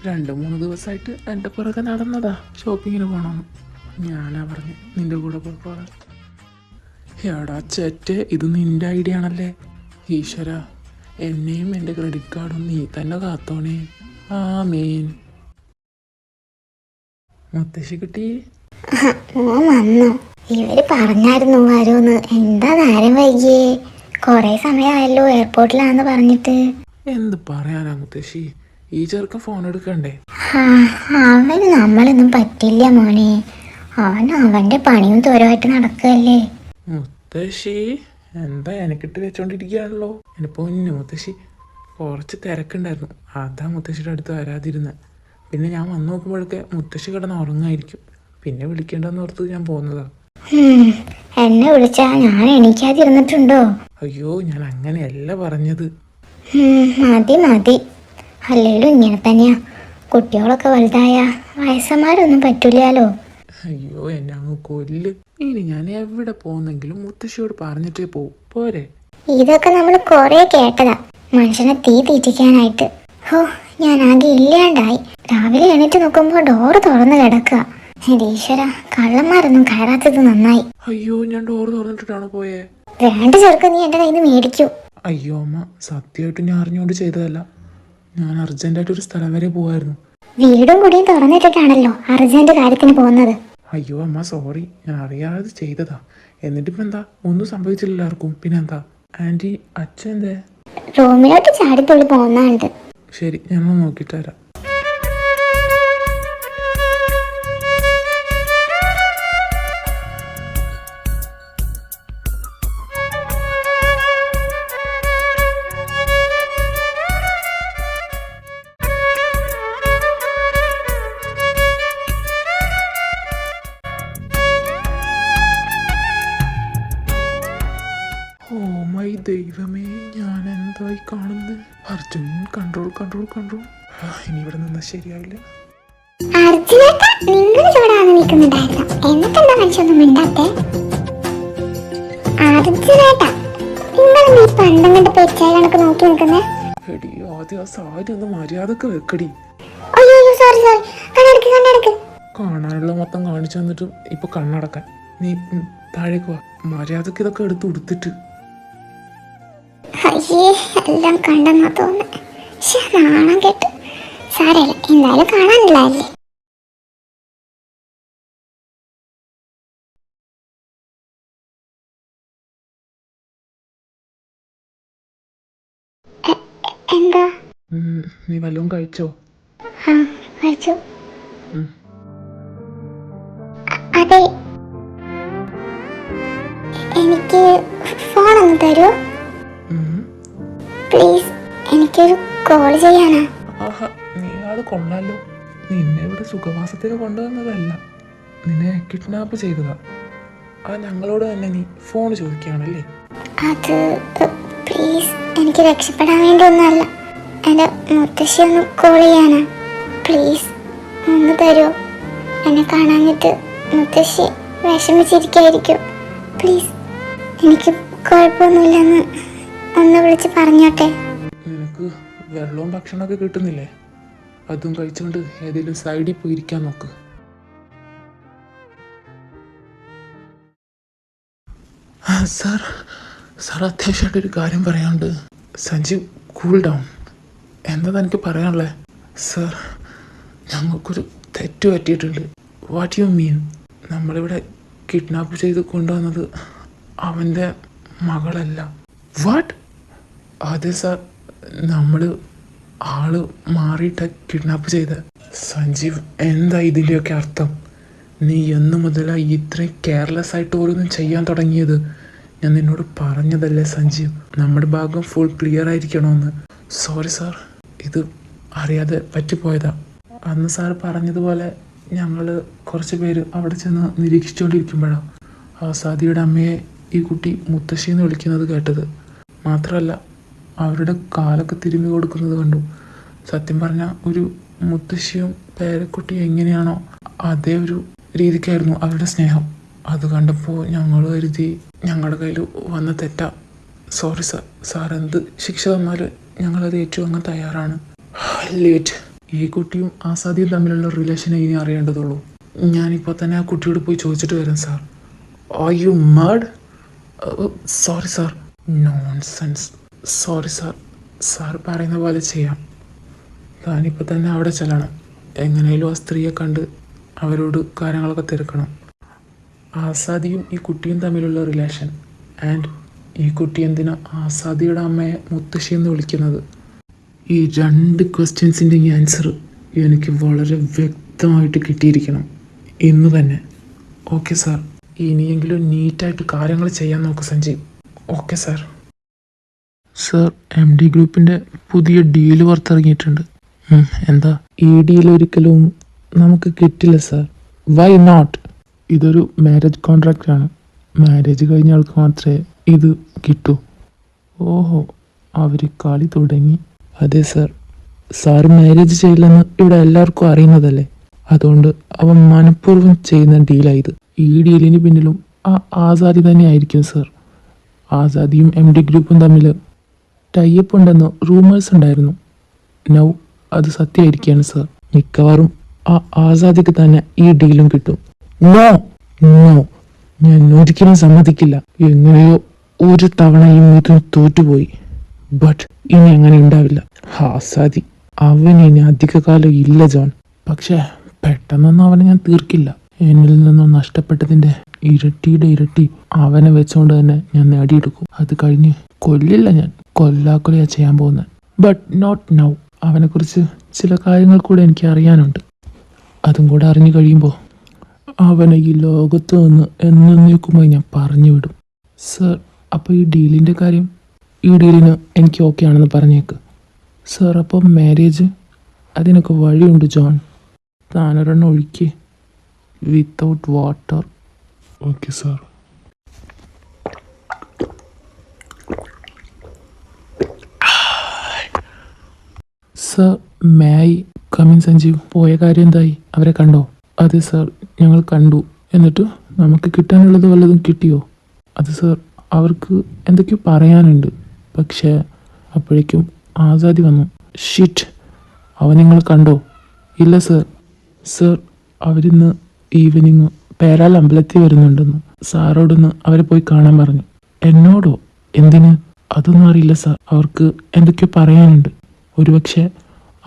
[SPEAKER 2] 2-3 ദിവസമായിട്ട് എൻ്റെ പുറകെ നടന്നതാ ഷോപ്പിങ്ങിന് പോകണമെന്ന്. ഞാനാ പറഞ്ഞു നിന്റെ കൂടെ പോയിക്കോളാം. എടാ ചേറ്റെ, ഇത് നിന്റെ ഐഡിയ ആണല്ലേ? ഈശ്വര, എന്നെയും എൻ്റെ ക്രെഡിറ്റ് കാർഡും നീ തന്നെ കാത്തോണേ. ആമേൻ. മുത്തശ്ശി കുട്ടി
[SPEAKER 1] വന്നു. ഇവര് പറഞ്ഞായിരുന്നു വരുമെന്ന്. എന്താ നേരം വൈകിയേ? കൊറേ സമയമായല്ലോ എയർപോർട്ടിലാന്ന് പറഞ്ഞിട്ട്.
[SPEAKER 2] എന്ത് പറയാനാ മുത്തശ്ശി, ഈ ചെറുക്കൻ ഫോൺ എടുക്കണ്ടേ?
[SPEAKER 1] അവന് നമ്മളൊന്നും പറ്റില്ല മോനെ. അവൻ അവന്റെ പണിയും തോരമായിട്ട് നടക്കല്ലേ.
[SPEAKER 2] മുത്തശ്ശി എന്താ എനിക്കിട്ട് വെച്ചോണ്ടിരിക്കുകയാണല്ലോ. എൻ്റെ പൊന്നു മുത്തശ്ശി, കുറച്ച് തിരക്കുണ്ടായിരുന്നു, അതാ മുത്തശ്ശിയുടെ അടുത്ത് വരാതിരുന്നത്. പിന്നെ ഞാൻ വന്നു നോക്കുമ്പോഴൊക്കെ മുത്തശ്ശി കിടന്ന് ഉറങ്ങായിരിക്കും. പിന്നെ വിളിക്കേണ്ടെന്ന് ഓർത്ത് ഞാൻ പോകുന്നതാ.
[SPEAKER 1] എന്നെ വിളിച്ചാ ഞാൻ എണീക്കാതിരുന്നിട്ടുണ്ടോ?
[SPEAKER 2] അയ്യോ, ഞാൻ അങ്ങനെയല്ല പറഞ്ഞത്.
[SPEAKER 1] മതി. അല്ലേലും ഇങ്ങനെ തന്നെയാ. കുട്ടികളൊക്കെ വലുതായ വയസ്സന്മാരൊന്നും പറ്റില്ലല്ലോ.
[SPEAKER 2] അയ്യോ, എന്നെ അങ്ങ് കൊല്ല്. ഇനി ഞാൻ എവിടെ പോകുന്നെങ്കിലും മുത്തശ്ശിയോട് പറഞ്ഞിട്ടേ പോവും, പോരെ?
[SPEAKER 1] ഇതൊക്കെ നമ്മൾ കൊറേ കേട്ടതാ, മനുഷ്യനെ തീ തീറ്റിക്കാനായിട്ട്. ഹോ, ഞാൻ ആകെ ഇല്ലാണ്ടായി. രാവിലെ എണീറ്റ് നോക്കുമ്പോ ഡോറ് തുറന്ന് കിടക്കുക. ഈശ്വര, കള്ളന്മാരൊന്നും കയറാത്തത് നന്നായി.
[SPEAKER 2] അയ്യോ, ഞാൻ ഡോറ് തുറന്നിട്ടിട്ടാണോ പോയേ?
[SPEAKER 1] വേണ്ട ചെറുക്ക, നീ എന്റെ കയ്യിൽ നിന്ന് മേടിക്കൂ.
[SPEAKER 2] അയ്യോ അമ്മ, സത്യമായിട്ട് ഞാൻ അറിഞ്ഞുകൊണ്ട് ചെയ്തതല്ല. ഞാൻ അർജന്റായിട്ട് ഒരു സ്ഥലം വരെ പോവായിരുന്നു.
[SPEAKER 1] വീടും കൂടിയും തുറന്നിട്ടിട്ടാണല്ലോ അർജന്റ് കാര്യത്തിന് പോകുന്നത്.
[SPEAKER 2] അയ്യോ അമ്മ, സോറി, ഞാൻ അറിയാതെ ചെയ്തതാ. എന്നിട്ടിപ്പോ എന്താ, ഒന്നും സംഭവിച്ചില്ല എല്ലാവർക്കും. പിന്നെന്താ? ആന്റി, അച്ഛൻ എന്തേ?
[SPEAKER 1] റൂമിലോട്ട് ചാടിത്തുള്ളി പോകുന്നുണ്ട്.
[SPEAKER 2] ശരി, ഞാനൊന്ന് നോക്കിയിട്ട് വരാം. ദൈവമേ, ഞാൻ എന്തായി കാണുന്നത്? അർജുൻ, കൺട്രോൾ. ഇനി ഇവിടെ നിന്നാ ശരിയാവില്ല. എടി, ആദ്യം ആ സാരി ഒന്ന് മര്യാദക്ക് വെക്കടി. കാണാനുള്ള മൊത്തം കാണിച്ചു തന്നിട്ടും ഇപ്പൊ കണ്ണടക്കാൻ. നീ താഴേക്ക് വാ, മര്യാദക്ക് ഇതൊക്കെ എടുത്ത് ഉടുത്തിട്ട്.
[SPEAKER 1] എല്ലാം കണ്ടെന്നാ തോന്നുന്നു. നാണം കേട്ടു. സാരല്ല, എന്തായാലും കാണാനില്ലല്ലേ. എന്താ?
[SPEAKER 2] നീ വല്ലതും കഴിച്ചോ?
[SPEAKER 1] കഴിച്ചു. അതെ, എനിക്ക് ഫോണൊന്ന് തരൂ പ്ലീസ്. എനിക്കൊരു കോൾ ചെയ്യാനാ.
[SPEAKER 2] നീ ആള് കൊള്ളാലോ. നിന്നെ ഇവിടെ സുഖവാസത്തേക്ക് കൊണ്ടുവന്നതല്ല, നിന്നെ കിഡ്നാപ്പ് ചെയ്തതാ. ഞങ്ങളോട് തന്നെ നീ ഫോൺ ചോദിക്കുകയാണല്ലേ?
[SPEAKER 1] അത് പ്ലീസ്, എനിക്ക് രക്ഷപ്പെടാൻ വേണ്ടി ഒന്നല്ല, എൻ്റെ മുത്തശ്ശി ഒന്ന് കോൾ ചെയ്യാനാ. പ്ലീസ് ഒന്ന് തരുമോ? എന്നെ കാണാഞ്ഞിട്ട് മുത്തശ്ശി വിഷമിച്ചിരിക്കായിരിക്കും. പ്ലീസ്, എനിക്ക് കുഴപ്പമൊന്നുമില്ലെന്ന് ഒന്ന് വിളിച്ച് പറഞ്ഞോട്ടെ.
[SPEAKER 2] നിനക്ക് വെള്ളവും ഭക്ഷണമൊക്കെ കിട്ടുന്നില്ലേ? അതും കഴിച്ചുകൊണ്ട് ഏതെങ്കിലും സൈഡിൽ പോയിരിക്കാൻ നോക്ക്. സാർ അത്യാവശ്യമായിട്ടൊരു കാര്യം പറയാനുണ്ട്. Sanjeev, cool down. എന്താ എനിക്ക് പറയാനുള്ളത്? സാർ, ഞങ്ങൾക്കൊരു തെറ്റ് പറ്റിയിട്ടുണ്ട്. What you mean? നമ്മളിവിടെ കിഡ്നാപ്പ് ചെയ്ത് കൊണ്ടുവന്നത് അവൻ്റെ മകളല്ല. വാട്ട്? അതെ സാർ, നമ്മൾ ആള് മാറിയിട്ട കിഡ്നാപ്പ് ചെയ്ത. സഞ്ജീവ്, എന്താ ഇതിൻ്റെയൊക്കെ അർത്ഥം? നീ എന്നു മുതലായി ഇത്രയും കെയർലെസ് ആയിട്ട് ഓരോന്നും ചെയ്യാൻ തുടങ്ങിയത്? ഞാൻ നിന്നോട് പറഞ്ഞതല്ലേ സഞ്ജീവ്, നമ്മുടെ ഭാഗം ഫുൾ ക്ലിയർ ആയിരിക്കണമെന്ന്. സോറി സാർ, ഇത് അറിയാതെ പറ്റിപ്പോയതാ. അന്ന് സാർ പറഞ്ഞതുപോലെ ഞങ്ങൾ കുറച്ച് പേര് അവിടെ ചെന്ന് നിരീക്ഷിച്ചുകൊണ്ടിരിക്കുമ്പോഴാണ് ആസാദിയുടെ അമ്മയെ ഈ കുട്ടി മുത്തശ്ശിന്ന് വിളിക്കുന്നത് കേട്ടത്. മാത്രമല്ല അവരുടെ കാലൊക്കെ തിരുമ്മി കൊടുക്കുന്നത് കണ്ടു. സത്യം പറഞ്ഞാൽ ഒരു മുത്തശ്ശിയും പേരക്കുട്ടിയും എങ്ങനെയാണോ അതേ ഒരു രീതിക്കായിരുന്നു അവരുടെ സ്നേഹം. അത് കണ്ടപ്പോൾ ഞങ്ങൾ കരുതി ഞങ്ങളുടെ കയ്യിൽ വന്ന തെറ്റാ. സോറി സാർ, സാർ എന്ത് ശിക്ഷ തന്നാലും ഞങ്ങളത് ഏറ്റുവാങ്ങാൻ തയ്യാറാണ്. ലേറ്റ്. ഈ കുട്ടിയും ആസാദിയും തമ്മിലുള്ള റിലേഷനെ ഇനി അറിയേണ്ടതുള്ളൂ. ഞാനിപ്പോൾ തന്നെ ആ കുട്ടിയോട് പോയി ചോദിച്ചിട്ട് വരാം sir. Are you mad? Sorry sir. Nonsense. Sorry sir, sir പറയുന്ന പോലെ ചെയ്യാം. താനിപ്പോൾ തന്നെ അവിടെ ചെല്ലണം. എങ്ങനെയും ആ സ്ത്രീയെ കണ്ട് അവരോട് കാര്യങ്ങളൊക്കെ തിരക്കണം. ആസാദിയും ഈ കുട്ടിയും തമ്മിലുള്ള റിലേഷൻ, ആൻഡ് ഈ കുട്ടി എന്തിനാ ആസാദിയുടെ അമ്മയെ മുത്തശ്ശി എന്ന് വിളിക്കുന്നത്? ഈ 2 ക്വസ്റ്റ്യൻസിൻ്റെ ആൻസർ എനിക്ക് വളരെ വ്യക്തമായിട്ട് കിട്ടിയിരിക്കണം ഇന്ന് തന്നെ. ഓക്കെ സാർ, ഇനിയെങ്കിലും നീറ്റായിട്ട് കാര്യങ്ങൾ ചെയ്യാൻ നോക്കൂ Sanjeev. Okay sir. Sir, MD ഗ്രൂപ്പിൻ്റെ പുതിയ ഡീല് പുറത്തിറങ്ങിയിട്ടുണ്ട്. എന്താ? ഈ ഡീൽ ഒരിക്കലും നമുക്ക് കിട്ടില്ല സാർ. Why not? ഇതൊരു മാരേജ് കോൺട്രാക്റ്റ് ആണ്. മാരേജ് കഴിഞ്ഞ ആൾക്ക് മാത്രമേ ഇത് കിട്ടൂ. ഓഹോ, അവർ കളി തുടങ്ങി. അതെ സാർ, സാറ് മാരേജ് ചെയ്യില്ലെന്ന് ഇവിടെ എല്ലാവർക്കും അറിയുന്നതല്ലേ. അതുകൊണ്ട് അവൻ മനഃപൂർവ്വം ചെയ്യുന്ന ഡീലായത്. ഈ ഡീലിന് പിന്നിലും ആ ആസാദി തന്നെ ആയിരിക്കും സാർ. ആസാദിയും MD ഗ്രൂപ്പും തമ്മിൽ ടൈപ്പ് ഉണ്ടെന്ന് റൂമേഴ്സ് ഉണ്ടായിരുന്നു. നൗ അത് സത്യമായിരിക്കുകയാണ് സാർ. മിക്കവാറും ആ ആസാദിക്ക് തന്നെ ഈ ഡീലും കിട്ടും. നോ നോ, ഞാൻ ഒരിക്കലും സമ്മതിക്കില്ല. എങ്ങനെയോ ഒരു തവണയും ഇത് തോറ്റുപോയി. ബട്ട് ഇനി അങ്ങനെ ഉണ്ടാവില്ല. ആസാദി അവൻ ഇനി അധികകാലം ഇല്ല ജോൺ. പക്ഷേ പെട്ടെന്നൊന്നും അവനെ ഞാൻ തീർക്കില്ല. എന്നിൽ നിന്നും നഷ്ടപ്പെട്ടതിൻ്റെ ഇരട്ടിയുടെ ഇരട്ടി അവനെ വെച്ചുകൊണ്ട് തന്നെ ഞാൻ നേടിയെടുക്കും. അത് കഴിഞ്ഞ് കൊല്ലില്ല, ഞാൻ കൊല്ലാക്കൊലയാ ചെയ്യാൻ പോകുന്നത്. But not now. അവനെക്കുറിച്ച് ചില കാര്യങ്ങൾ കൂടെ എനിക്ക് അറിയാനുണ്ട്. അതും കൂടെ അറിഞ്ഞു കഴിയുമ്പോൾ അവനെ ഈ ലോകത്ത് നിന്ന് എന്നേക്കുമായി ഞാൻ പറഞ്ഞു വിടും. സർ, അപ്പോൾ ഈ ഡീലിൻ്റെ കാര്യം? ഈ ഡീലിന് എനിക്ക് ഓക്കെ ആണെന്ന് പറഞ്ഞേക്ക്. സർ, അപ്പോൾ മാരേജ്? അതിനൊക്കെ വഴിയുണ്ട് ജോൺ. താനൊരെണ്ണം ഒഴിക്ക്, without water. Okay sir. Sir, may I come in? Sanjeev, പോയ കാര്യം എന്തായി? അവരെ കണ്ടോ? അതെ സാർ, ഞങ്ങൾ കണ്ടു. എന്നിട്ട് നമുക്ക് കിട്ടാനുള്ളത് വല്ലതും കിട്ടിയോ? അത് സാർ, അവർക്ക് എന്തൊക്കെയോ പറയാനുണ്ട്. പക്ഷേ അപ്പോഴേക്കും ആസാദി വന്നു. ഷിറ്റ്, അവൻ നിങ്ങൾ കണ്ടോ? ഇല്ല സർ. സർ, അവരിന്ന് ഈവനിങ് പേരാൽ അമ്പലത്തിൽ വരുന്നുണ്ടെന്ന് സാറോടൊന്ന് അവരെ പോയി കാണാൻ പറഞ്ഞു. എന്നോടോ? എന്തിന്? അതൊന്നും അറിയില്ല സാർ. അവർക്ക് എന്തൊക്കെയോ പറയാനുണ്ട്. ഒരുപക്ഷെ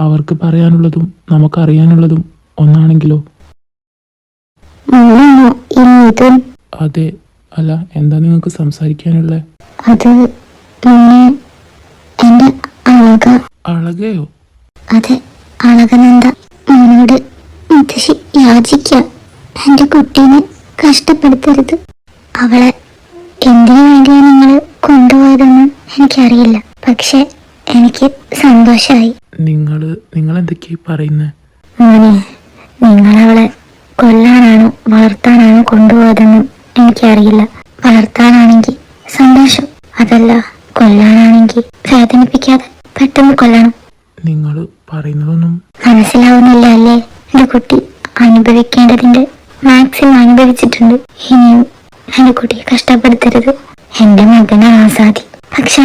[SPEAKER 2] അവർക്ക് പറയാനുള്ളതും നമുക്കറിയാനുള്ളതും ഒന്നാണെങ്കിലോ? അതെ. അല്ല, എന്താ നിങ്ങൾക്ക് സംസാരിക്കാനുള്ള?
[SPEAKER 1] അത് എന്റെ
[SPEAKER 2] അളകയോ?
[SPEAKER 1] അതെ, അളകനന്ദ മോനോട് മുത്തശ്ശി യാചിക്കാം, എന്റെ കുട്ടീനെ കഷ്ടപ്പെടുത്തരുത്. അവളെ എന്തിനു വേണ്ടിയാണ് നിങ്ങൾ കൊണ്ടുപോയതെന്ന് എനിക്കറിയില്ല. പക്ഷെ എനിക്ക് സന്തോഷമായി.
[SPEAKER 2] നിങ്ങൾ എന്തൊക്കെയാ പറയുന്നത്?
[SPEAKER 1] മോനെ, നിങ്ങളവളെ കൊല്ലാനാണോ വളർത്താനാണോ കൊണ്ടുപോയതെന്നും എനിക്കറിയില്ല. വളർത്താനാണെങ്കിൽ സന്തോഷം, അതല്ല കൊല്ലാനാണെങ്കിൽ വേദനിപ്പിക്കാതെ പെട്ടെന്ന് കൊല്ലണം.
[SPEAKER 2] നിങ്ങൾ പറയുന്നതൊന്നും
[SPEAKER 1] മനസ്സിലാവുന്നില്ല അല്ലേ? എന്റെ കുട്ടി അനുഭവിക്കേണ്ടതിന്റെ മാക്സിമം അനുഭവിച്ചിട്ടുണ്ട്. ഇനിയും എന്റെ കുട്ടിയെ കഷ്ടപ്പെടുത്തരുത്. എന്റെ മകനാണ് ആസാദി. പക്ഷെ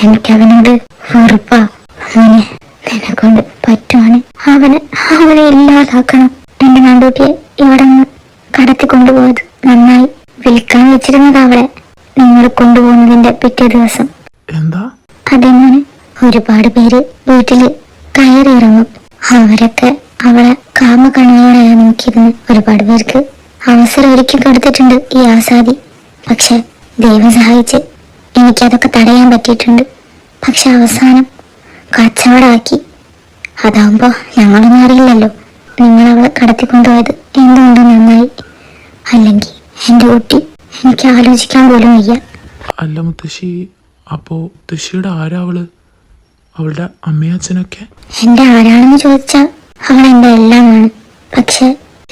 [SPEAKER 1] എനിക്കവനോട് ഉറപ്പാ. അവനെ നിന്നെ കൊണ്ട് പറ്റുവാണ്. അവനെ ഇല്ലാതാക്കണം. എന്റെ നന്ദൂട്ടിയെ ഇവിടെ നിന്ന് കടത്തി കൊണ്ടുപോയത് നന്നായി. വിൽക്കാൻ വെച്ചിരുന്നത് അവളെ നിങ്ങൾ കൊണ്ടുപോകുന്നതിന്റെ പിറ്റേ ദിവസം.
[SPEAKER 2] എന്താ?
[SPEAKER 1] അതെങ്ങനെ? ഒരുപാട് പേര് വീട്ടില് കയറി ഇറങ്ങും. അവരൊക്കെ അവളെ കാമകണ്ണോടെ നോക്കിയിരുന്നു. ഒരുപാട് പേർക്ക് അവസരം ഒരുക്കി കൊടുത്തിട്ടുണ്ട് ഈ ആസാദി. പക്ഷെ ദൈവം സഹായിച്ച് എനിക്കതൊക്കെ തടയാൻ പറ്റിയിട്ടുണ്ട്. പക്ഷെ അവസാനം കച്ചവടമാക്കി. അതാവുമ്പോ ഞങ്ങളൊന്നും അറിയില്ലല്ലോ. നിങ്ങളവളെ കടത്തിക്കൊണ്ടുപോയത് എന്തുകൊണ്ട് നന്നായി. അല്ലെങ്കിൽ എൻ്റെ കുട്ടി എനിക്ക് ആലോചിക്കാൻ പോലും വയ്യ.
[SPEAKER 2] അല്ല മുത്തശ്ശി, അപ്പോ മുത്തശ്ശിയുടെ ആരാ അവള്? അവളുടെ അമ്മയും അച്ഛനൊക്കെ?
[SPEAKER 1] എൻ്റെ ആരാണെന്ന് ചോദിച്ചാൽ അവൾ എൻ്റെ എല്ലാമാണ്. പക്ഷെ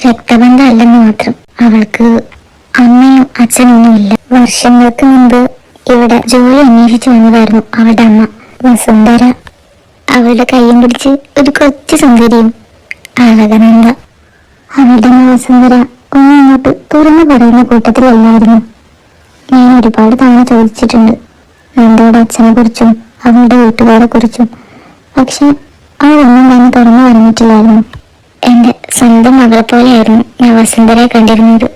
[SPEAKER 1] രക്തബന്ധം അല്ലെന്ന് മാത്രം. അവൾക്ക് അമ്മയും അച്ഛനൊന്നും ഇല്ല. വർഷങ്ങൾക്ക് മുമ്പ് ഇവിടെ ജോലി അന്വേഷിച്ചു വന്നതായിരുന്നു അവളുടെ അമ്മ വസുന്ധര. അവളുടെ കൈയും പിടിച്ച് ഒരു കൊച്ചു സുന്ദരിയും അഴകനന്ദ. അവളുടെ അമ്മ വസുന്ധര ഒന്നും ഇങ്ങോട്ട് തുറന്നു പറയുന്ന കൂട്ടത്തിലല്ലായിരുന്നു. ഞാൻ ഒരുപാട് തവണ ചോദിച്ചിട്ടുണ്ട് നന്ദയുടെ അച്ഛനെ കുറിച്ചും അവളുടെ വീട്ടുകാരെ കുറിച്ചും. പക്ഷെ അവളൊന്നും തന്നെ തുറന്നു പറഞ്ഞിട്ടില്ലായിരുന്നു. എൻ്റെ സ്വന്തം മകളെ പോലെയായിരുന്നു ഞാൻ വസുന്ധരയെ കണ്ടിരുന്നത്.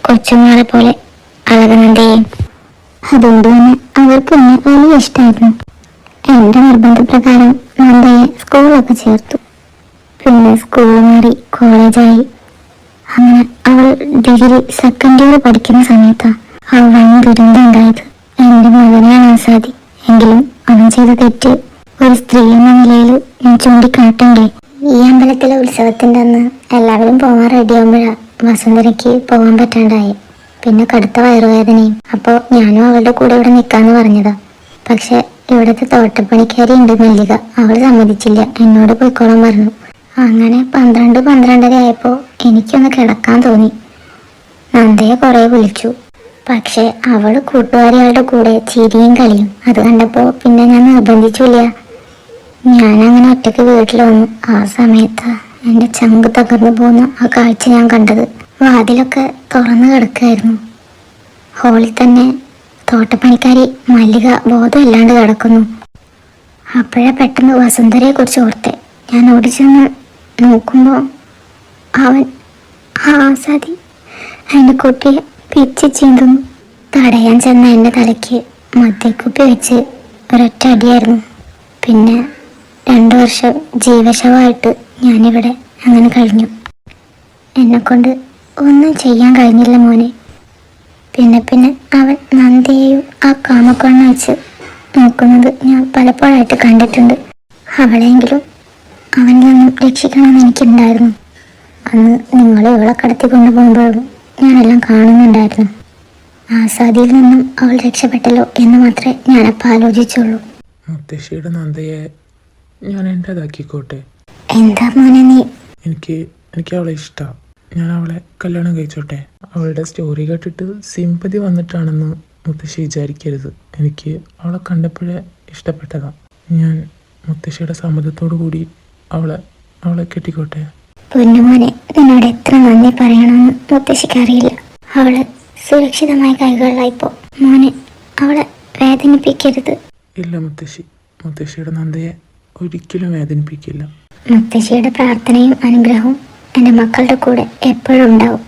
[SPEAKER 1] കൊച്ചുമാളെ പോലെ അഴകനന്ദയും. അതുകൊണ്ട് തന്നെ അവർക്ക് എന്നെ വലിയ ഇഷ്ടമായിരുന്നു. എൻ്റെ നിർബന്ധപ്രകാരം നന്ദയെ സ്കൂളിലൊക്കെ ചേർത്തു. പിന്നെ സ്കൂൾ മാറി കോളേജായി. അങ്ങനെ അവൾ ഡിഗ്രി സെക്കൻഡ് ഇയർ പഠിക്കുന്ന സമയത്താണ് അവൾ വൻ ദുരന്തം ഉണ്ടായത്. എൻ്റെ മകനെയാണ് ആസാദി. എങ്കിലും അവൻ ചെയ്ത തെറ്റ് ഒരു സ്ത്രീ എന്ന നിലയിൽ ഞാൻ ചൂണ്ടിക്കാട്ടണ്ടേ. ഈ അമ്പലത്തിലെ ഉത്സവത്തിൻ്റെ അന്ന് എല്ലാവരും പോകാൻ റെഡിയാകുമ്പോഴാണ് വസുന്ധരയ്ക്ക് പോകാൻ പറ്റാണ്ടായി. പിന്നെ കടുത്ത വയറുവേദനയും. അപ്പോൾ ഞാനും അവളുടെ കൂടെ ഇവിടെ നിൽക്കാന്ന് പറഞ്ഞതാ. പക്ഷെ ഇവിടുത്തെ തോട്ടപ്പണിക്കാരി ഉണ്ട് മല്ലിക. അവൾ സമ്മതിച്ചില്ല. എന്നോട് പോയിക്കോളാൻ പറഞ്ഞു. അങ്ങനെ 12-12:30 ആയപ്പോൾ എനിക്കൊന്ന് കിടക്കാൻ തോന്നി. നന്ദയെ കുറേ വിളിച്ചു. പക്ഷെ അവൾ കൂട്ടുകാരികളുടെ കൂടെ ചിരിയും കളിയും. അത് കണ്ടപ്പോൾ പിന്നെ ഞാൻ നിർബന്ധിച്ചില്ല. ഞാനങ്ങനെ ഒറ്റയ്ക്ക് വീട്ടിൽ വന്നു. ആ സമയത്ത് എൻ്റെ ചങ്ക് തകർന്നു പോകുന്ന ആ കാഴ്ച ഞാൻ കണ്ടത്. വാതിലൊക്കെ തുറന്നു കിടക്കുകയായിരുന്നു. ഹോളിൽ തന്നെ തോട്ടപ്പണിക്കാരി മല്ലിക ബോധമില്ലാണ്ട് കിടക്കുന്നു. അപ്പോഴേ പെട്ടെന്ന് വസുന്ധരയെ കുറിച്ച് ഓർത്തെ. ഞാൻ ഓടിച്ചെന്ന് നോക്കുമ്പോൾ അവൻ ആസാദി എൻ്റെ കുട്ടിയെ പിച്ച് ചീന്തുന്നു. തടയാൻ ചെന്ന എൻ്റെ തലയ്ക്ക് മദ്യക്കുപ്പി വെച്ച് ഒരൊറ്റ അടിയായിരുന്നു. പിന്നെ 2 വർഷം ജീവശവമായിട്ട് ഞാനിവിടെ അങ്ങനെ കഴിഞ്ഞു. എന്നെക്കൊണ്ട് ഒന്നും ചെയ്യാൻ കഴിഞ്ഞില്ല മോനെ. പിന്നെ അവൻ നന്ദിയെയും ആ കാമക്കണ്ണ വെച്ച് നോക്കുന്നത് ഞാൻ പലപ്പോഴായിട്ട് കണ്ടിട്ടുണ്ട്. അവളെങ്കിലും അവനിൽ നിന്നും രക്ഷിക്കണമെന്ന് എനിക്കുണ്ടായിരുന്നു. അന്ന് നിങ്ങൾ ഇവളെ കടത്തി കൊണ്ടുപോകുമ്പോഴും ഞാനെല്ലാം കാണുന്നുണ്ടായിരുന്നു. ആസാദിയിൽ നിന്നും അവൾ രക്ഷപ്പെട്ടല്ലോ എന്ന് മാത്രമേ ഞാനപ്പോൾ ആലോചിച്ചുള്ളൂ.
[SPEAKER 2] മുത്തശ്ശിയുടെ നന്ദയെ ഞാൻ എൻ്റേതാക്കിക്കോട്ടെ.
[SPEAKER 1] എന്താ മോനെ നീ?
[SPEAKER 2] എനിക്ക് അവളെ ഇഷ്ടമാണ്. ഞാൻ അവളെ കല്യാണം കഴിച്ചോട്ടെ. അവളുടെ സ്റ്റോറി കേട്ടിട്ട് സിമ്പതി വന്നിട്ടാണെന്ന് മുത്തശ്ശി വിചാരിക്കരുത്. എനിക്ക് അവളെ കണ്ടപ്പോഴേ ഇഷ്ടപ്പെട്ടതാണ്. ഞാൻ മുത്തശ്ശിയുടെ സമ്മതത്തോടു കൂടി അവളെ കെട്ടിക്കോട്ടെ.
[SPEAKER 1] പൊന്നുമോനെ, നിന്നോട് എത്ര നന്ദി പറയണമെന്ന് മുത്തശ്ശിക്ക് അറിയില്ല. അവള് സുരക്ഷിതമായ കൈകളിലായിപ്പോ. മോനെ, അവളെ വേദനിപ്പിക്കരുത്.
[SPEAKER 2] ഇല്ല മുത്തശ്ശിയുടെ നന്ദയെ ഒരിക്കലും വേദനിപ്പിക്കില്ല.
[SPEAKER 1] മുത്തശ്ശിയുടെ പ്രാർത്ഥനയും അനുഗ്രഹവും എൻ്റെ മക്കളുടെ കൂടെ എപ്പോഴും ഉണ്ടാവും.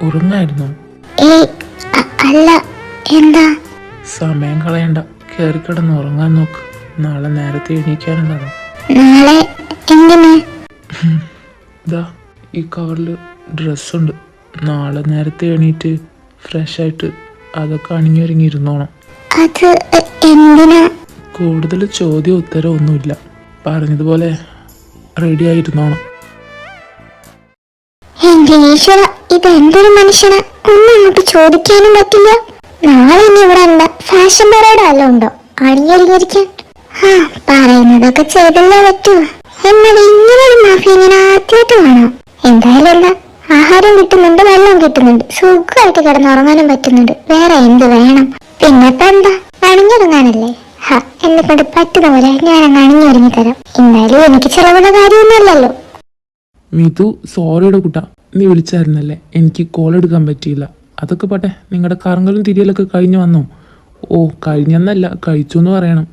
[SPEAKER 2] ഉറങ്ങായിരുന്നു?
[SPEAKER 1] അല്ല. എന്താ?
[SPEAKER 2] സമയം കളയണ്ട, കയറി കിടന്ന് ഉറങ്ങാൻ നോക്ക്. നാളെ നേരത്തെ എണീക്കാനുള്ളതാ.
[SPEAKER 1] നാളെ എന്തിന്?
[SPEAKER 2] ഇതാ ഈ കവറിൽ ഡ്രസ്സുണ്ട്. നാളെ നേരത്തെ എണീറ്റ് ഫ്രഷ് ആയിട്ട് അതൊക്കെ അണിഞ്ഞൊരുങ്ങിയിരുന്നോണം.
[SPEAKER 1] അത് എന്തിനാ?
[SPEAKER 2] കൂടുതൽ ചോദ്യം ഉത്തരം ഒന്നുമില്ല. പറഞ്ഞതുപോലെ റെഡി ആയിരുന്നോണം.
[SPEAKER 1] എന്റെ ഈശ്വര, ഇത് എന്തൊരു മനുഷ്യനാ! ഒന്നും അങ്ങോട്ട് ചോദിക്കാനും പറ്റില്ല. നാളെ ഇനി ഇവിടെ എന്താ ഫാഷൻ പരേഡ് വല്ലതും ഉണ്ടോ അണിഞ്ഞൊരുങ്ങിയിരിക്കാൻ? പറയുന്നതൊക്കെ ചെയ്തല്ലേ പറ്റൂ. എന്നാൽ ഇങ്ങനൊരു മാഫി ഇങ്ങനെ ആദ്യമായിട്ട് കാണാം. എന്തായാലും എന്താ, ആഹാരം കിട്ടുന്നുണ്ട്, വെള്ളം കിട്ടുന്നുണ്ട്, സുഖമായിട്ട് കിടന്നുറങ്ങാനും പറ്റുന്നുണ്ട്. വേറെ എന്ത് വേണം? പിന്നത്തെ എന്താ, അണിഞ്ഞൊരുങ്ങാനല്ലേ? എന്നെ കൊണ്ട് പറ്റുന്ന പോലെ ഞാൻ അങ്ങ് അണിഞ്ഞൊരുങ്ങി തരാം. എന്തായാലും എനിക്ക് ചിലവുള്ള കാര്യമൊന്നുമല്ലല്ലോ.
[SPEAKER 2] മിതു സോറിയുടെ കുട്ട, നീ വിളിച്ചായിരുന്നല്ലേ, എനിക്ക് കോൾ എടുക്കാൻ പറ്റിയില്ല. അതൊക്കെ പോട്ടെ, നിങ്ങളുടെ കറങ്ങലും തിരിയലൊക്കെ കഴിഞ്ഞു വന്നോ? ഓ, കഴിഞ്ഞെന്നല്ല, കഴിച്ചു എന്ന് പറയണം.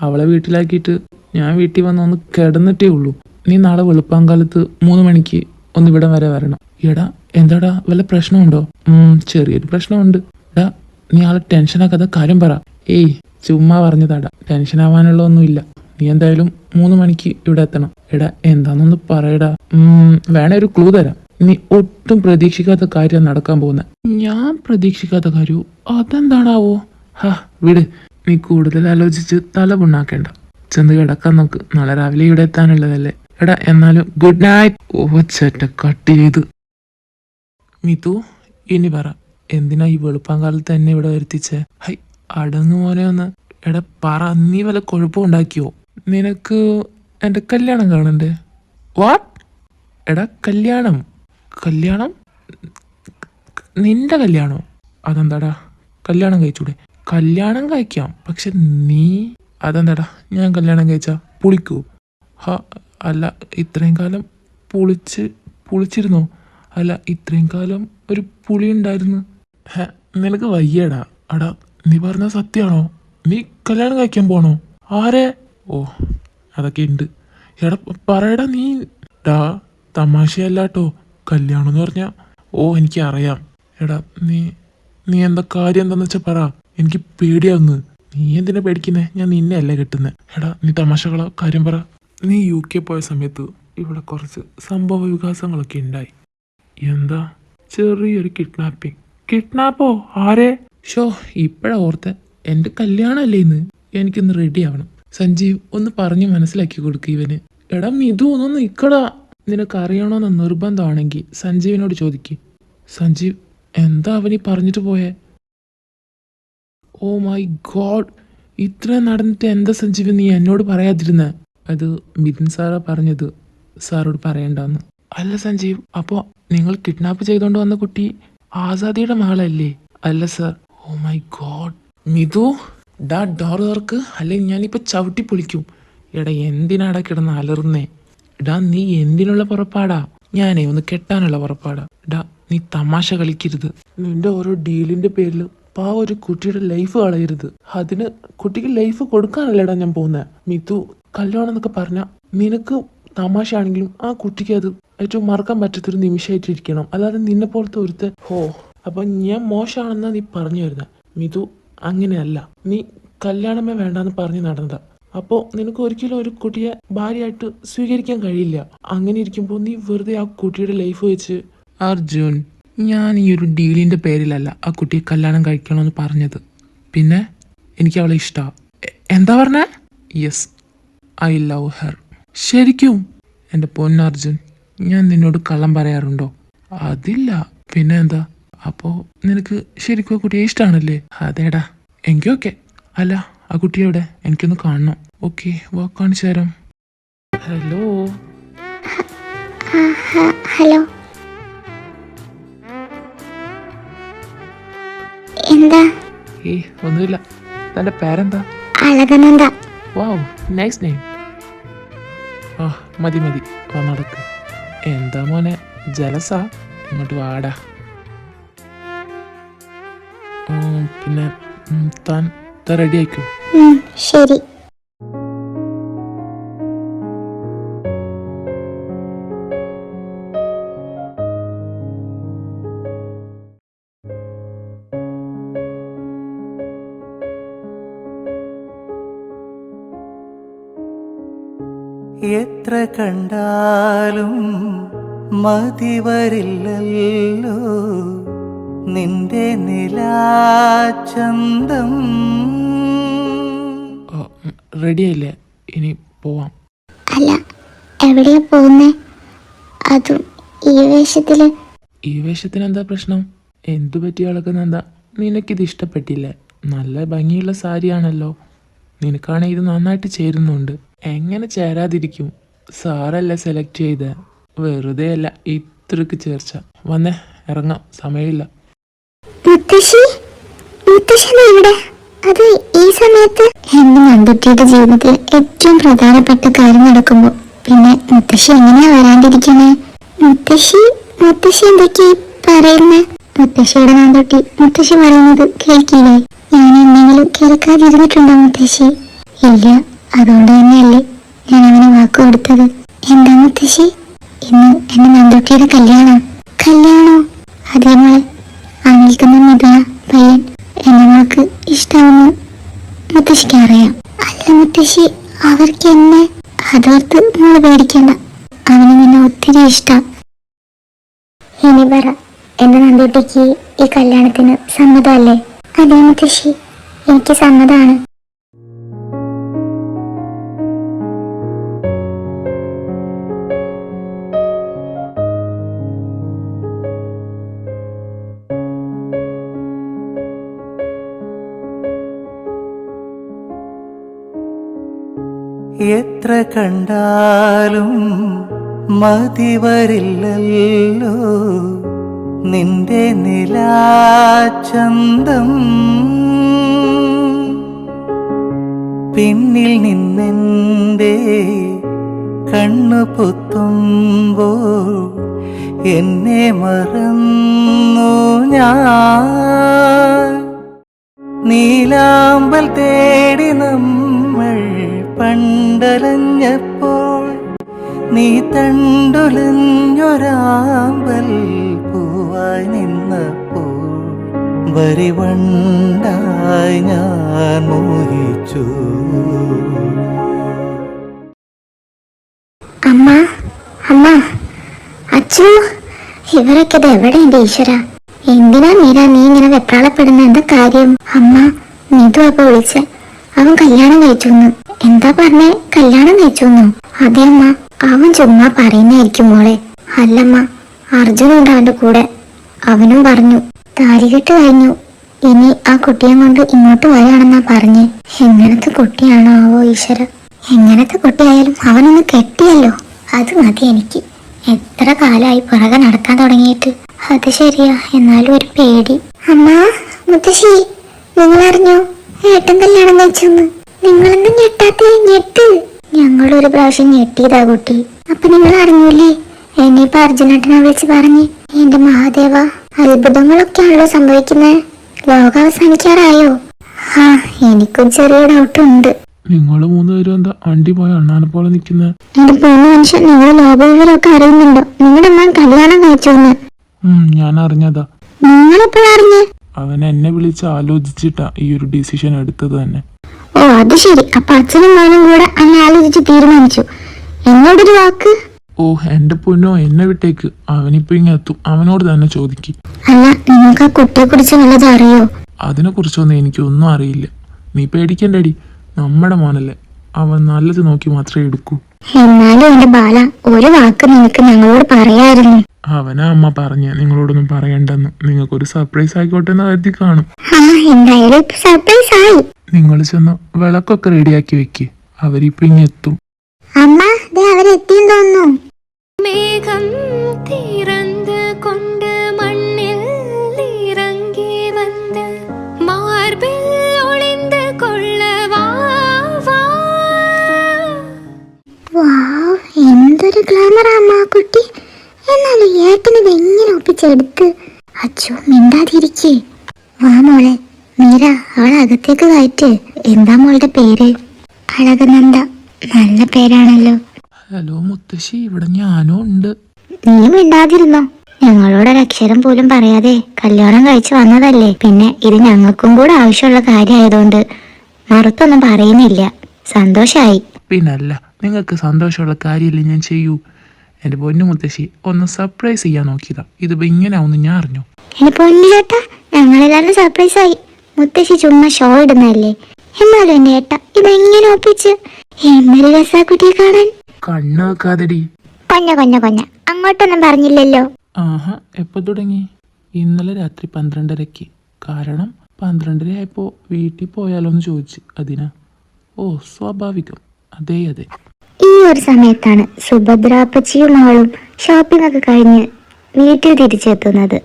[SPEAKER 2] അവളെ വീട്ടിലാക്കിയിട്ട് ഞാൻ വീട്ടിൽ വന്ന് ഒന്ന് കിടന്നിട്ടേ ഉള്ളൂ. നീ നാളെ വെളുപ്പാങ്കാലത്ത് 3 മണിക്ക് ഒന്ന് ഇവിടെ വരെ വരണം. എടാ എന്താടാ, വല്ല പ്രശ്നമുണ്ടോ? ചെറിയൊരു പ്രശ്നമുണ്ട്. എടാ നീ ആളെ ടെൻഷനാക്കാതെ കാര്യം പറ. ഏയ് ചുമ്മാ പറഞ്ഞതാടാ, ടെൻഷൻ ആവാനുള്ള ഒന്നുമില്ല. നീ എന്തായാലും 3 മണിക്ക് ഇവിടെ എത്തണം. എടാ എന്താന്നൊന്ന് പറയടാ. വേണേ ഒരു ക്ലൂ തരാം. നീ ഒട്ടും പ്രതീക്ഷിക്കാത്ത കാര്യം നടക്കാൻ പോകുന്നത്. ഞാൻ പ്രതീക്ഷിക്കാത്ത കാര്യവും? അതെന്താണാവോ? വിട്, നീ കൂടുതൽ ആലോചിച്ച് തല പുണ്ണാക്കേണ്ട. ചെന്ന് കിടക്കാൻ നോക്ക്, നാളെ രാവിലെ ഇവിടെ എത്താനുള്ളതല്ലേ. എടാ എന്നാലും ഗുഡ് നൈറ്റ്. ചേട്ട കട്ട് ചെയ്ത്. മിതു, ഇനി പറ, എന്തിനാ ഈ വെളുപ്പാങ്കാലത്ത് എന്നെ ഇവിടെ വരുത്തിച്ചേ? ഹൈ അടങ്ങു മോനെ ഒന്ന്. എടാ പറ, നീ വല്ല കുഴപ്പമുണ്ടാക്കിയോ? നിനക്ക് എൻ്റെ കല്യാണം കാണണ്ടേ? വാട്ട്? എടാ കല്യാണം നിന്റെ കല്യാണോ? അതെന്താടാ, കല്യാണം കഴിച്ചൂടെ? കല്യാണം കഴിക്കാം, പക്ഷെ നീ അതെന്താടാ, ഞാൻ കല്യാണം കഴിച്ചാ പുളിക്കൂ? അല്ല, ഇത്രയും കാലം പുളിച്ചിരുന്നോ? അല്ല, ഇത്രയും കാലം ഒരു പുളി ഉണ്ടായിരുന്നു. നിനക്ക് വയ്യടാ. അടാ നീ പറഞ്ഞ സത്യമാണോ? നീ കല്യാണം കഴിക്കാൻ പോണോ? ആരെ? ഓ അതൊക്കെ ഉണ്ട്. എടാ പറയടാ നീ. തമാശയല്ലാട്ടോ, കല്യാണം എന്ന് പറഞ്ഞാ. ഓ എനിക്കറിയാം. എടാ നീ എന്താ കാര്യം എന്താന്ന് വെച്ചാൽ പറ, എനിക്ക് പേടിയാവുന്നു. നീ എന്തിനാ പേടിക്കുന്നേ? ഞാൻ നിന്നെ അല്ലേ കെട്ടുന്നത്. എടാ നീ തമാശകളോ, കാര്യം പറ. നീ UK പോയ സമയത്ത് ഇവിടെ കുറച്ച് സംഭവ വികാസങ്ങളൊക്കെ ഉണ്ടായി. എന്താ? ചെറിയൊരു കിഡ്നാപ്പോ? ആരെ? ഷോ ഇപ്പഴാ ഓർത്തെ. എൻ്റെ കല്യാണമല്ലേ ഇന്ന്, എനിക്കൊന്ന് റെഡി ആവണം. സഞ്ജീവ് ഒന്ന് പറഞ്ഞ് മനസ്സിലാക്കി കൊടുക്കുക ഇവന്. എടാ മിതു ഒന്ന് നിക്കടാ. നിനക്ക് അറിയണമെന്ന് നിർബന്ധമാണെങ്കിൽ സഞ്ജീവിനോട് ചോദിക്ക്. സഞ്ജീവ് എന്താ അവനീ പറഞ്ഞിട്ട് പോയേ? ഓ മൈ ഗോഡ്, ഇത്രയും നടന്നിട്ട് എന്താ സഞ്ജീവ് നീ എന്നോട് പറയാതിരുന്നേ? അത് മിഥുൻ സാറാ പറഞ്ഞത് സാറോട് പറയണ്ടെന്ന്. അല്ല സഞ്ജീവ്, അപ്പോൾ നിങ്ങൾ കിഡ്നാപ്പ് ചെയ്തുകൊണ്ട് വന്ന കുട്ടി ആസാദിയുടെ മകളല്ലേ? അല്ല sir. Oh my god. Mithu door തുറക്ക്, അല്ലെങ്കിൽ ഞാനിപ്പോൾ ചവിട്ടി പൊളിക്കും. എടാ എന്തിനാടാ കിടന്ന് അലറുന്നേ? ഡാ നീ എന്തിനുള്ള പുറപ്പാടാ? ഞാനേ ഒന്ന് കെട്ടാനുള്ള പുറപ്പാടാ. ഡാ നീ തമാശ കളിക്കരുത്. നിന്റെ ഓരോ ഡീലിന്റെ പേരിൽ ഒരു കുട്ടിയുടെ ലൈഫ് കളയരുത്. അതിന് കുട്ടിക്ക് ലൈഫ് കൊടുക്കാനല്ലേടാ ഞാൻ പോകുന്നത്. മിതു കല്യാണം എന്നൊക്കെ പറഞ്ഞാൽ നിനക്ക് തമാശയാണെങ്കിലും ആ കുട്ടിക്ക് അത് ഏറ്റവും മറക്കാൻ പറ്റാത്തൊരു നിമിഷമായിട്ടിരിക്കണം. അല്ലാതെ നിന്നെ പോലത്തെ ഒരുത്തെ അപ്പം ഞാൻ മോശമാണെന്നാ നീ പറഞ്ഞു വരുന്നത്. മിതു അങ്ങനെയല്ല. നീ കല്യാണമേ വേണ്ടാന്ന് പറഞ്ഞ് നടന്നതാ. അപ്പോൾ നിനക്ക് ഒരിക്കലും ഒരു കുട്ടിയെ ഭാര്യയായിട്ട് സ്വീകരിക്കാൻ കഴിയില്ല. അങ്ങനെ ഇരിക്കുമ്പോൾ നീ വെറുതെ ആ കുട്ടിയുടെ ലൈഫ് വെച്ച്. അർജുൻ, ഞാൻ ഈ ഒരു ഡീലിൻ്റെ പേരിലല്ല ആ കുട്ടിയെ കല്യാണം കഴിക്കണമെന്ന് പറഞ്ഞത്. പിന്നെ എനിക്ക് അവളെ ഇഷ്ടമാണ്. എന്താ പറഞ്ഞേ? Yes, I love her. ശരിക്കും? എൻ്റെ പൊന്നർജുൻ, ഞാൻ നിന്നോട് കള്ളം പറയാറുണ്ടോ? അതില്ല. പിന്നെ എന്താ? അപ്പോൾ നിനക്ക് ശരിക്കും ആ കുട്ടിയെ ഇഷ്ടമാണല്ലേ? അതേടാ. എങ്കിൽ ഓക്കെ. അല്ല ആ കുട്ടിയെവിടെ? എനിക്കൊന്ന് കാണണം. ഓക്കെ വാ, കാണിച്ചു തരാം. ഹലോ.
[SPEAKER 1] ഹലോ, എന്താ?
[SPEAKER 2] ഒന്നുമില്ല. തൻ്റെ പേരെന്താ?
[SPEAKER 1] അളകനന്ദ.
[SPEAKER 2] വാവ്, നൈസ് നെയിം. മതി വാ നടക്ക്. എന്താ മോനെ ജലസാ? ഇങ്ങോട്ട് വാടാ. പിന്നെ താൻ റെഡി ആയിക്കോ.
[SPEAKER 1] ശരി.
[SPEAKER 3] എത്ര കണ്ടാലും മതി വരില്ലല്ലോ നിന്റെ നിലാചന്തം.
[SPEAKER 2] റെഡിയായില്ലേ? ഇനി പോവാം.
[SPEAKER 1] അല്ല, എവിടെയാ പോകുന്നേ? അതും ഈ വേഷത്തില്?
[SPEAKER 2] ഈ വേഷത്തിന് എന്താ പ്രശ്നം? എന്തു പറ്റി അളക്കുന്നെന്താ? നിനക്കിത് ഇഷ്ടപ്പെട്ടില്ലേ? നല്ല ഭംഗിയുള്ള സാരിയാണല്ലോ. നിനക്കാണെങ്കിൽ ഇത് നന്നായിട്ട് ചേരുന്നുണ്ട്. എങ്ങനെ ചേരാതിരിക്കും? സാറല്ലേ സെലക്ട് ചെയ്ത, വെറുതെ അല്ല ഇത്രക്ക് ചേർച്ച. വന്നേ, ഇറങ്ങാം, സമയമില്ല.
[SPEAKER 1] അത് ഈ സമയത്ത് എന്റെ നന്ദുട്ടിയുടെ ജീവിതത്തിൽ ഏറ്റവും പ്രധാനപ്പെട്ട കാര്യം നടക്കുമ്പോ പിന്നെ മുത്തശ്ശി എങ്ങനെയാ വരാണ്ടിരിക്കണേ? മുത്തശ്ശി എന്തൊക്കെ പറയുന്നേ? മുത്തശ്ശിയുടെ നാന്തോട്ടി മുത്തശ്ശി പറയുന്നത് കേൾക്കില്ലേ? ഞാൻ എന്തെങ്കിലും കേൾക്കാതിരുന്നിട്ടുണ്ടോ മുത്തശ്ശി? ഇല്ല, അതുകൊണ്ട് തന്നെയല്ലേ ഞാൻ അവന് വാക്ക് കൊടുത്തത്. എന്താ മുത്തശ്ശി, ഇന്ന് എന്റെ നാന്തോട്ടിയുടെ കല്യാണോ? അതേ മോളെ, ആ നിൽക്കുന്ന മിഥുന പയ്യൻ എന്നെ മോൾക്ക് ഇഷ്ടാവുന്നു മുത്തശ്ശിക്ക് അറിയാം. അല്ല മുത്തശ്ശി, അവർക്ക് എന്നെ അതോർത്ത് മോള് പേടിക്കണ്ട, അവന് നിന്നെ ഒത്തിരി ഇഷ്ടം. ഇനി പറ, എന്റെ നന്ദൂട്ടിക്ക് ഈ കല്യാണത്തിന് സമ്മതമല്ലേ? അതെ മുത്തശ്ശി, എനിക്ക് സമ്മതമാണ്.
[SPEAKER 3] എത്ര കണ്ടാലും മതി വരില്ലല്ലോ നിന്റെ നിലാചന്തം. പിന്നിൽ നിന്നെൻ്റെ കണ്ണു പൊത്തുമ്പോൾ എന്നെ മറന്നു ഞാൻ. നീലാമ്പൽ തേടി നമ്മൾ പണ്ടലഞ്ഞപ്പോൾ നീ തണ്ടുലഞ്ഞൊരാമ്പൽ പൂവായി നിന്നപ്പോൾ വരിവണ്ടായി ഞാൻ മോഹിച്ചു.
[SPEAKER 1] അമ്മ, അച്ഛോ, ഇവരൊക്കെ എവിടെ എന്റെ ഈശ്വര? എന്തിനാ മീര നീ ഇങ്ങനെ വെപ്രാളപ്പെടുന്ന? എന്താ കാര്യം? അമ്മ, നീതു അപ്പൊ വിളിച്ച അവൻ കല്യാണം കഴിച്ചു. എന്താ പറഞ്ഞേ? കല്യാണം കഴിച്ചു? അതെ അമ്മ, അവൻ ചുമ്മാ പറയുന്നായിരിക്കും മോളെ. അല്ലമ്മ, അർജുനുണ്ട് അവന്റെ കൂടെ. അവനും പറഞ്ഞു താലികെട്ട് കഴിഞ്ഞു, ഇനി ആ കുട്ടിയെ കൊണ്ട് ഇങ്ങോട്ട് വരികയാണെന്നാ പറഞ്ഞേ. എങ്ങനത്തെ കുട്ടിയാണോ ആവോ ഈശ്വര? എങ്ങനത്തെ കുട്ടിയായാലും അവനൊന്ന് കെട്ടിയല്ലോ, അത് മതി എനിക്ക്. എത്ര കാലമായി പുറകെ നടക്കാൻ തുടങ്ങിയിട്ട്. അത് ശരിയാ, എന്നാലും ഒരു പേടി. അമ്മ, മുത്തശ്ശി, നിങ്ങളറിഞ്ഞോ ഏട്ടൻ കല്യാണം കഴിച്ചെന്ന്? നിങ്ങളെന്താ ഞെട്ടാത്തേ? ഞെട്ട്. ഞങ്ങളൊരു പ്രാവശ്യം ഞെട്ടിയതാ കുട്ടി. അപ്പൊ നിങ്ങൾ അറിഞ്ഞൂലേ? ഇനിയിപ്പൊ അർജുനേട്ടനെ വിളിച്ച് പറഞ്ഞ്. എന്റെ മഹാദേവ, അത്ഭുതങ്ങളൊക്കെയാണല്ലോ സംഭവിക്കുന്നത്. ലോകം അവസാനിക്കാറായോ? ആ, എനിക്കും ചെറിയ ഡൗട്ടുണ്ട്.
[SPEAKER 2] നിങ്ങൾ മൂന്നുപേരും എന്താ അണ്ടി പോയ അണ്ണാനെ പോലെ നിൽക്കുന്നത്?
[SPEAKER 1] എന്റെ പൊന്നു മനുഷ്യൻ, നിങ്ങൾ ലോകവിവരമൊക്കെ അറിയുന്നുണ്ടോ? നിങ്ങളുടെ അമ്മ കല്യാണം കഴിച്ചോന്ന്
[SPEAKER 2] ഞാൻ അറിഞ്ഞതാ.
[SPEAKER 1] നിങ്ങളെപ്പോഴറിഞ്ഞേ?
[SPEAKER 2] അവൻ എന്നെ വിളിച്ച് ആലോചിച്ചിട്ടാ ഈ ഒരു ഡിസിഷൻ എടുത്തത് തന്നെ.
[SPEAKER 1] ഓ, അത് ശരി. അപ്പൊ അച്ഛനും മോനും കൂടെ അങ്ങനെ ആലോചിച്ച് തീരുമാനിച്ചു. എന്നോടൊരു വാക്ക്?
[SPEAKER 2] ഓ എന്റെ പൊന്നോ, എന്നെ വിട്ടേക്ക്. അവനിപ്പോ ഇങ്ങെത്തും, അവനോട് തന്നെ ചോദിക്കും.
[SPEAKER 1] അല്ല, നിങ്ങൾക്ക് ആ കുട്ടിയെ കുറിച്ച് വല്ലതും അറിയോ?
[SPEAKER 2] അതിനെ കുറിച്ചൊന്നും എനിക്കൊന്നും അറിയില്ല. നീ പേടിക്കണ്ടടി, നമ്മുടെ മോനല്ലേ, അവൻ നല്ലത് നോക്കി മാത്രമേ എടുക്കൂ.
[SPEAKER 1] എന്നാലും എന്റെ ബാല, ഒരു വാക്ക് നിനക്ക് ഞങ്ങളോട് പറയായിരുന്നു.
[SPEAKER 2] അവനാ അമ്മ പറഞ്ഞ നിങ്ങളോടൊന്നും പറയണ്ടെന്ന്. നിങ്ങൾക്കൊരു സർപ്രൈസ് ആയിക്കോട്ടെ എന്ന് കരുതി കാണും.
[SPEAKER 1] എന്തായാലും സർപ്രൈസ് ആയി.
[SPEAKER 2] നിങ്ങൾ ചെന്ന് വിളക്കൊക്കെ റെഡിയാക്കി വെക്ക്, അവരിപ്പോ ഇങ്ങെത്തും.
[SPEAKER 1] അമ്മ, അവരെത്തിയെന്ന് തോന്നുന്നു.
[SPEAKER 4] മേഘം തിറந்து கொண்டு மண்ணில் இறங்கி வந்து மார்பில் ஒளிந்து கொள்ள வா வா.
[SPEAKER 1] വാവ്, എന്തൊരു ഗ്ലാമറാ അമ്മ ആ കുട്ടി. എന്നാലും ഏട്ടനിത് എങ്ങനെ ഒപ്പിച്ചെടുത്ത്? അച്ഛോ, മിണ്ടാതിരിക്കേ. വാ മോളെ, മീര അവളെ അകത്തേക്ക് കയറ്റ്. എന്താ മോളുടെ പേര്? അഴകനന്ദ. നല്ല പേരാണല്ലോ.
[SPEAKER 2] ഹലോ മുത്തശ്ശി, ഇവിടെ ഞാനും ഉണ്ട്.
[SPEAKER 1] നീ മിണ്ടാതിരുന്നോ? ഞങ്ങളോടൊരക്ഷരം പോലും പറയാതെ കല്യാണം കഴിച്ചു വന്നതല്ലേ. പിന്നെ ഇത് ഞങ്ങൾക്കും കൂടെ ആവശ്യമുള്ള കാര്യമായതുകൊണ്ട് മറുത്തൊന്നും പറയുന്നില്ല. സന്തോഷായി.
[SPEAKER 2] പിന്നല്ല, നിങ്ങൾക്ക് സന്തോഷമുള്ള കാര്യമല്ലേ ഞാൻ ചെയ്യൂ. എൻ്റെ പൊന്നു മുത്തശ്ശി, ഒന്ന് സർപ്രൈസ് ചെയ്യാൻ നോക്കിയതാ. ഇതിപ്പോ ഇങ്ങനെ ആവുന്നു ഞാൻ അറിഞ്ഞു.
[SPEAKER 1] എന്റെ പൊന്നു ചേട്ടാ, ഞങ്ങളെല്ലാരും സർപ്രൈസ് ആയി. മുത്തശ്ശി ചുമ്മാ ഷോ ഇടുന്നല്ലേ. എന്നാലും എന്റെ ഏട്ട ഇതെങ്ങനെ ഒപ്പിച്ച്? എന്നൊരു രസാക്കുട്ടിയെ കാണാൻ.
[SPEAKER 2] കണ്ണ് വെക്കാതെടി.
[SPEAKER 1] കൊഞ്ഞ അങ്ങോട്ടൊന്നും പറഞ്ഞില്ലല്ലോ.
[SPEAKER 2] ആഹാ, എപ്പോ തുടങ്ങി? ഇന്നലെ രാത്രി 12:30. കാരണം 12:30 ആയപ്പോ വീട്ടിൽ പോയാലോ എന്ന് ചോദിച്ചു. അതിനാ? ഓ, സ്വാഭാവികം. അതെ.
[SPEAKER 1] ഈ ഒരു സമയത്താണ് സുഭദ്രാപ്പച്ചിയും അവളും ഷോപ്പിംഗ് ഒക്കെ കഴിഞ്ഞ് വീട്ടിൽ തിരിച്ചെത്തുന്നത്.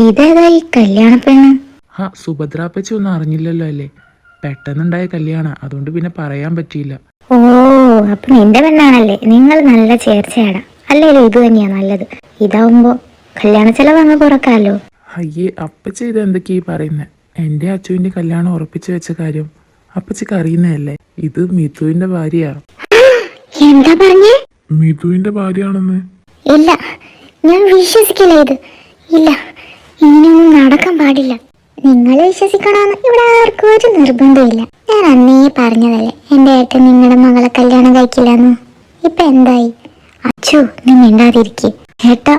[SPEAKER 1] ഇതേതാ ഈ കല്യാണ പെണ്ണ്?
[SPEAKER 2] സുഭദ്രാപ്പച്ചി ഒന്നും അറിഞ്ഞില്ലല്ലോ അല്ലേ? പെട്ടെന്നുണ്ടായ കല്യാണ, അതുകൊണ്ട് പിന്നെ പറയാൻ പറ്റിയില്ല.
[SPEAKER 1] ഓ, അപ്പൊ നിന്റെ പെണ്ണാണല്ലേ. നിങ്ങൾ നല്ല ചേർച്ചയാണ്. അല്ലേലും ഇത് തന്നെയാ നല്ലത്. ഇതാവുമ്പോ കല്യാണ ചെലവ് അങ്ങ് കുറക്കാലോ.
[SPEAKER 2] അയ്യേ, അപ്പച്ചി ഇത് എന്തൊക്കെയാ പറയുന്നത്? എൻ്റെ അച്ചുവിൻ്റെ കല്യാണം ഉറപ്പിച്ചു വെച്ച കാര്യം അപ്പച്ചിക്ക് അറിയുന്നതല്ലേ? ഇത് മിഥുവിൻ്റെ ഭാര്യയാ.
[SPEAKER 1] എന്താ പറഞ്ഞേ?
[SPEAKER 2] മിഥുവിൻ്റെ ഭാര്യയാണെന്ന്.
[SPEAKER 1] ഇല്ല, ഞാൻ വിശ്വസിക്കില്ല ഇത്. ഇല്ല, ഇങ്ങനെയൊന്നും നടക്കാൻ പാടില്ല. നിങ്ങൾ വിശ്വസിക്കണമെന്ന് ഇവിടെ ആർക്കും ഒരു നിർബന്ധമില്ല. ഞാൻ അന്നേ പറഞ്ഞതല്ലേ എൻ്റെ ഏട്ടൻ നിങ്ങളുടെ മകളെ കല്യാണം കഴിക്കില്ലെന്ന്. ഇപ്പൊ എന്തായി? അച്ചു, നീ മിണ്ടാതിരിക്കേ. ഏട്ടാ,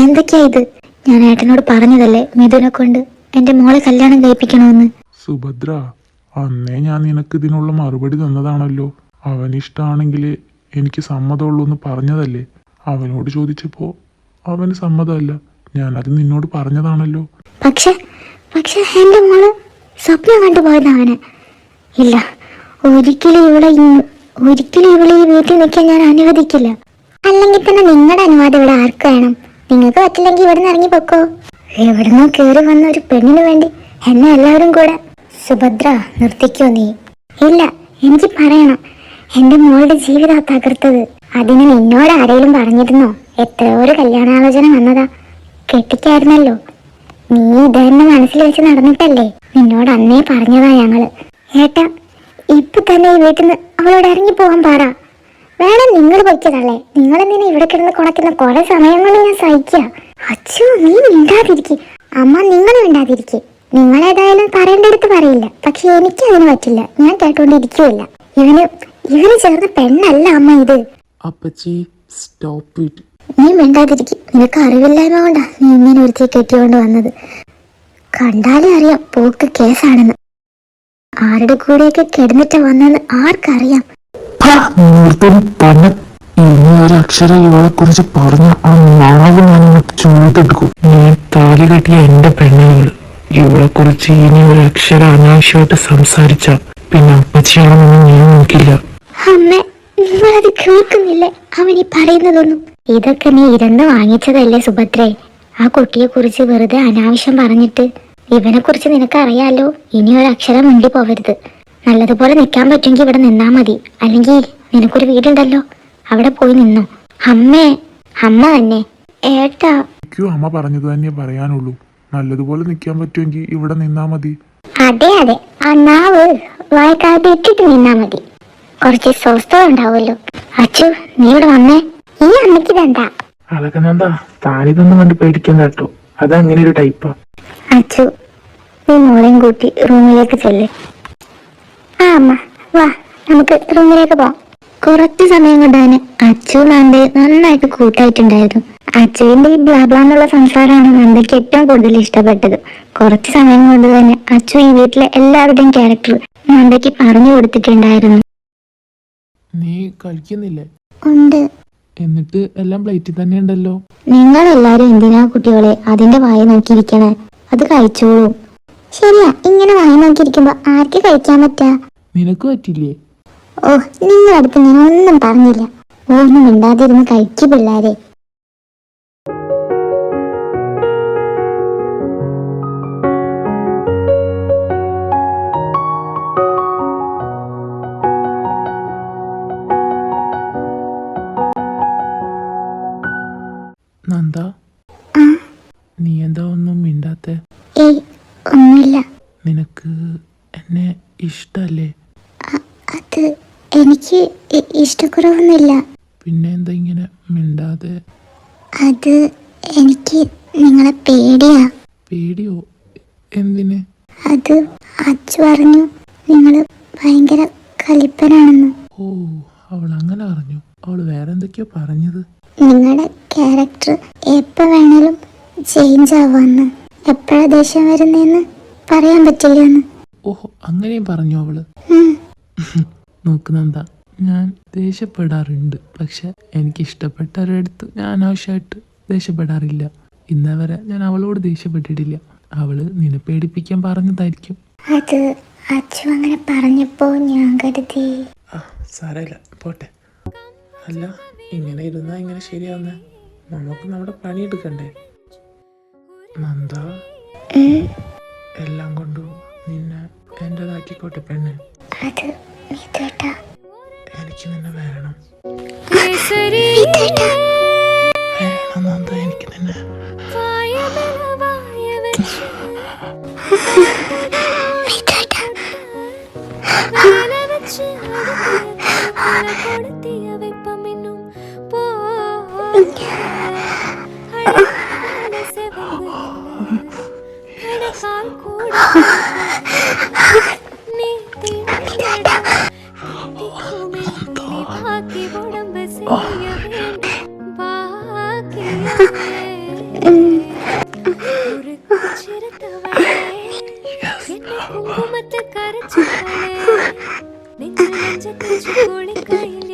[SPEAKER 1] എന്തൊക്കെയാ ഇത്? ഞാൻ ഏട്ടനോട് പറഞ്ഞതല്ലേ മിഥുനെ കൊണ്ട് എൻ്റെ മോളെ കല്യാണം കഴിപ്പിക്കണമെന്ന്.
[SPEAKER 2] സുഭദ്ര, അന്നേ ഞാൻ നിനക്ക് ഇതിനുള്ള മറുപടി തന്നതാണല്ലോ. അവനിഷ്ടാണെങ്കിൽ എനിക്ക് സമ്മതമുള്ളൂ എന്ന് പറഞ്ഞതല്ലേ. അവനോട് ചോദിച്ചപ്പോൾ അവന് സമ്മതമല്ല. ഞാനത് നിന്നോട് പറഞ്ഞതാണല്ലോ.
[SPEAKER 1] പക്ഷെ എൻ്റെ മോള് സ്വപ്നം കണ്ടുപോയത് അവന്. ഇല്ല, ഒരിക്കലും ഇവളെ ഈ വീട്ടിൽ നിൽക്കാൻ ഞാൻ അനുവദിക്കില്ല. അല്ലെങ്കിൽ തന്നെ നിങ്ങളുടെ അനുവാദം ഇവിടെ ആർക്ക് വേണം? നിങ്ങൾക്ക് പറ്റില്ലെങ്കിൽ ഇവിടെ നിന്ന് ഇറങ്ങി പൊക്കോ. എവിടുന്നോ കയറി വന്ന ഒരു പെണ്ണിന് വേണ്ടി എന്നെ എല്ലാവരും കൂടെ. സുഭദ്ര, നിർത്തിക്കോ നീ. ഇല്ല, എനിക്ക് പറയണം. എൻ്റെ മോളുടെ ജീവിതം തകർത്തത്. അതിന് നിന്നോട് ആരെങ്കിലും പറഞ്ഞിരുന്നോ? എത്രയോ ഒരു കല്യാണാലോചന വന്നതാ, കെട്ടിക്കായിരുന്നല്ലോ. നീ ഇതെന്നെ മനസ്സിൽ വെച്ച് നടന്നിട്ടല്ലേ? നിന്നോട് അന്നേ പറഞ്ഞതാ ഞങ്ങള്. ഏട്ടാ, ഇപ്പൊ തന്നെ ഈ വീട്ടിൽ നിന്ന് അവളോട് ഇറങ്ങി പോകാൻ പറ. വേണം നിങ്ങൾ പൊയ്ക്കതല്ലേ. നിങ്ങളെന്തിനാ ഇവിടെ കിടന്ന് കുണക്കുന്ന കുറെ സമയം കൊണ്ട് ഞാൻ സഹിക്കുക. അച്ഛോ, നീ മിണ്ടാതിരിക്കെ. അമ്മ, നിങ്ങൾ മിണ്ടാതിരിക്കെ. നിങ്ങളേതായാലും പറയേണ്ടടുത്ത് പറയില്ല. പക്ഷെ എനിക്ക് അതിന് പറ്റില്ല. ഞാൻ കേട്ടോണ്ടിരിക്കുമില്ല. ഇവന് ചേർന്ന പെണ്ണല്ല അമ്മ ഇത്.
[SPEAKER 2] അപ്പച്ചി, സ്റ്റോപ്പ് ഇറ്റ്.
[SPEAKER 1] നീ മിണ്ടാതിരിക്കും. നിനക്ക് അറിവില്ലായ്മ കൊണ്ടാ നീ ഇങ്ങനെ ഒരുത്തി കെട്ടിക്കൊണ്ട് വന്നത്. കണ്ടാലേ അറിയാം പോക്ക് കേസാണെന്ന്. ആരുടെ കൂടെയൊക്കെ കിടന്നിട്ട് വന്നെന്ന് ആർക്കറിയാം.
[SPEAKER 2] ഇനി ഒരക്ഷരം ഇവളെ കുറിച്ച് പറഞ്ഞ ആ നാവ് ഞാൻ ചൂടെടുക്കും. ഞാൻ താലി കെട്ടിയ എന്റെ പെണ്ണുകൾ ഇവളെ കുറിച്ച് ഇനി ഒരക്ഷരം അനാവശ്യമായിട്ട് സംസാരിച്ച പിന്നെ അപ്പച്ചിയാണെന്നൊന്നും ഞാൻ നോക്കില്ല.
[SPEAKER 1] അമ്മ, നിങ്ങളത് കേൾക്കുന്നില്ലേ അവനീ പറയുന്നതൊന്നും? ഇതൊക്കെ നീ ഇരന്ന് വാങ്ങിച്ചതല്ലേ സുഭദ്രേ? ആ കുട്ടിയെ കുറിച്ച് വെറുതെ അനാവശ്യം പറഞ്ഞിട്ട്. ഇവനെ കുറിച്ച് നിനക്ക് അറിയാലോ. ഇനി ഒരക്ഷരം മുണ്ടി പോവരുത്. നല്ലതുപോലെ നിൽക്കാൻ പറ്റുമെങ്കിൽ ഇവിടെ നിന്നാ മതി. അല്ലെങ്കിൽ നിനക്കൊരു വീടുണ്ടല്ലോ, അവിടെ പോയി നിന്നോ. അമ്മ തന്നെ. ഏട്ടാ,
[SPEAKER 2] അമ്മ പറഞ്ഞത് തന്നെ പറയാനുള്ളൂ. നല്ലതുപോലെ നിൽക്കാൻ പറ്റുമെങ്കിൽ ഇവിടെ നിന്നാ മതി.
[SPEAKER 1] അതെ, ആ നാവ് വായക്കാതെ ഇട്ടിട്ട് നിന്നാ മതി. കുറച്ച് സ്വസ്ഥത ഉണ്ടാവുമല്ലോ. അച്ചു, നീ ഇവിടെ വന്നേ. ഈ അമ്മയ്ക്ക് ഇതെന്താ?
[SPEAKER 2] അതൊക്കെ എന്താ, താനിതൊന്നും കണ്ട് പേടിക്കണ്ട കേട്ടോ. അതങ്ങനെ ഒരു ടൈപ്പാ.
[SPEAKER 1] അച്ചു, നീ മോളെയും കൂട്ടി റൂമിലേക്ക് ചെല്ലേ. ആ അമ്മ, വാ, നമുക്ക് റൂമിലേക്ക് പോവാം. കുറച്ച് സമയം കൊണ്ട് തന്നെ അച്ചു നന്ദ നന്നായിട്ട് കൂട്ടായിട്ടുണ്ടായിരുന്നു. അച്ചുവിന്റെ ഈ ബ്ലാബ്ലാന്നുള്ള സംസാരമാണ് നന്ദയ്ക്ക് ഏറ്റവും കൂടുതൽ ഇഷ്ടപ്പെട്ടത്. കുറച്ച് സമയം കൊണ്ട് തന്നെ അച്ചു ഈ വീട്ടിലെ എല്ലാവരുടെയും ക്യാരക്ടർ നന്ദയ്ക്ക് പറഞ്ഞു കൊടുത്തിട്ടുണ്ടായിരുന്നു.
[SPEAKER 2] നീ കഴിക്കുന്നില്ലേ?
[SPEAKER 1] ഉണ്ട്.
[SPEAKER 2] എന്നിട്ട് എല്ലാം പ്ലേറ്റിൽ തന്നെ ഉണ്ടല്ലോ.
[SPEAKER 1] നിങ്ങളെല്ലാരും എന്തിനാ കുട്ടികളെ അതിന്റെ വായ നോക്കിയിരിക്കണേ? അത് കഴിച്ചോളൂ. ശരിയാ, ഇങ്ങനെ വായ നോക്കിയിരിക്കുമ്പോ ആർക്ക് കഴിക്കാൻ പറ്റാ?
[SPEAKER 2] നിനക്ക് പറ്റില്ലേ?
[SPEAKER 1] ഓ, നിങ്ങളടുത്ത് ഞാൻ ഒന്നും പറഞ്ഞില്ല. ഒന്നും മിണ്ടാതിരുന്ന് കഴിക്കു പിള്ളാരെ.
[SPEAKER 2] നന്ദ, നീ എന്താ ഒന്നും മിണ്ടാത്തെ?
[SPEAKER 1] ഏയ്, ഒന്നുമില്ല.
[SPEAKER 2] നിനക്ക് എന്നെ ഇഷ്ടല്ലേ?
[SPEAKER 1] അത് എനിക്ക് ഇഷ്ടക്കുറവൊന്നുമില്ല.
[SPEAKER 2] പിന്നെ എന്താ ഇങ്ങനെ മിണ്ടാതെ?
[SPEAKER 1] അത് എനിക്ക് നിങ്ങളെ പേടിയാ.
[SPEAKER 2] പേടിയോ? എന്തിന്?
[SPEAKER 1] അത് അച്ചു പറഞ്ഞു നിങ്ങള് ഭയങ്കര കലിപ്പനാണെന്ന്.
[SPEAKER 2] ഓ, അവൾ അങ്ങനെ പറഞ്ഞു. അവൾ വേറെ എന്തൊക്കെയോ പറഞ്ഞത്.
[SPEAKER 1] നിങ്ങളുടെ ക്യാരക്ടർ എപ്പോ വേണേലും ചേഞ്ച് ആവാന്ന്, എപ്പോഴാ ദേഷ്യം വരുന്നേന്ന് പറയാൻ പറ്റില്ലെന്ന്.
[SPEAKER 2] ഓഹോ, അങ്ങനെയും പറഞ്ഞു അവള്. നോക്ക് നന്ദ, ഞാൻ ദേഷ്യപ്പെടാറുണ്ട്. പക്ഷെ എനിക്ക് ഇഷ്ടപ്പെട്ടവരടുത്ത് ഞാൻ അനാവശ്യമായിട്ട് ദേഷ്യപ്പെടാറില്ല. ഇന്നവരെ ഞാൻ അവളോട് ദേഷ്യപ്പെട്ടിട്ടില്ല. അവള് നിന്നെ പേടിപ്പിക്കാൻ പറഞ്ഞതായിരിക്കും.
[SPEAKER 1] അത് അച്ചു അങ്ങനെ പറഞ്ഞപ്പോ ഞാൻ കരുതി.
[SPEAKER 2] സാരമില്ല, പോട്ടെ. അല്ല, ഇങ്ങനെ ഇരുന്നാ ഇങ്ങനെ ശരിയാവുന്നേ? നമുക്ക് നമ്മുടെ പണിയെടുക്കണ്ടേ? നന്ദ, എല്ലാം കൊണ്ടും നിന്നെ എന്റേതാക്കിക്കോട്ടെ പെണ്ണെ.
[SPEAKER 1] അത് മിഥുവേട്ടാ,
[SPEAKER 2] എനിക്ക് നിന്നെ വേണം.
[SPEAKER 4] കേസരി
[SPEAKER 2] വേണം. നന്ദ എനിക്ക് നിന്നെ
[SPEAKER 4] കുങ്കുമത്തെ കരച്ചു നെഞ്ചു നെഞ്ചു കുളിക്കയിൽ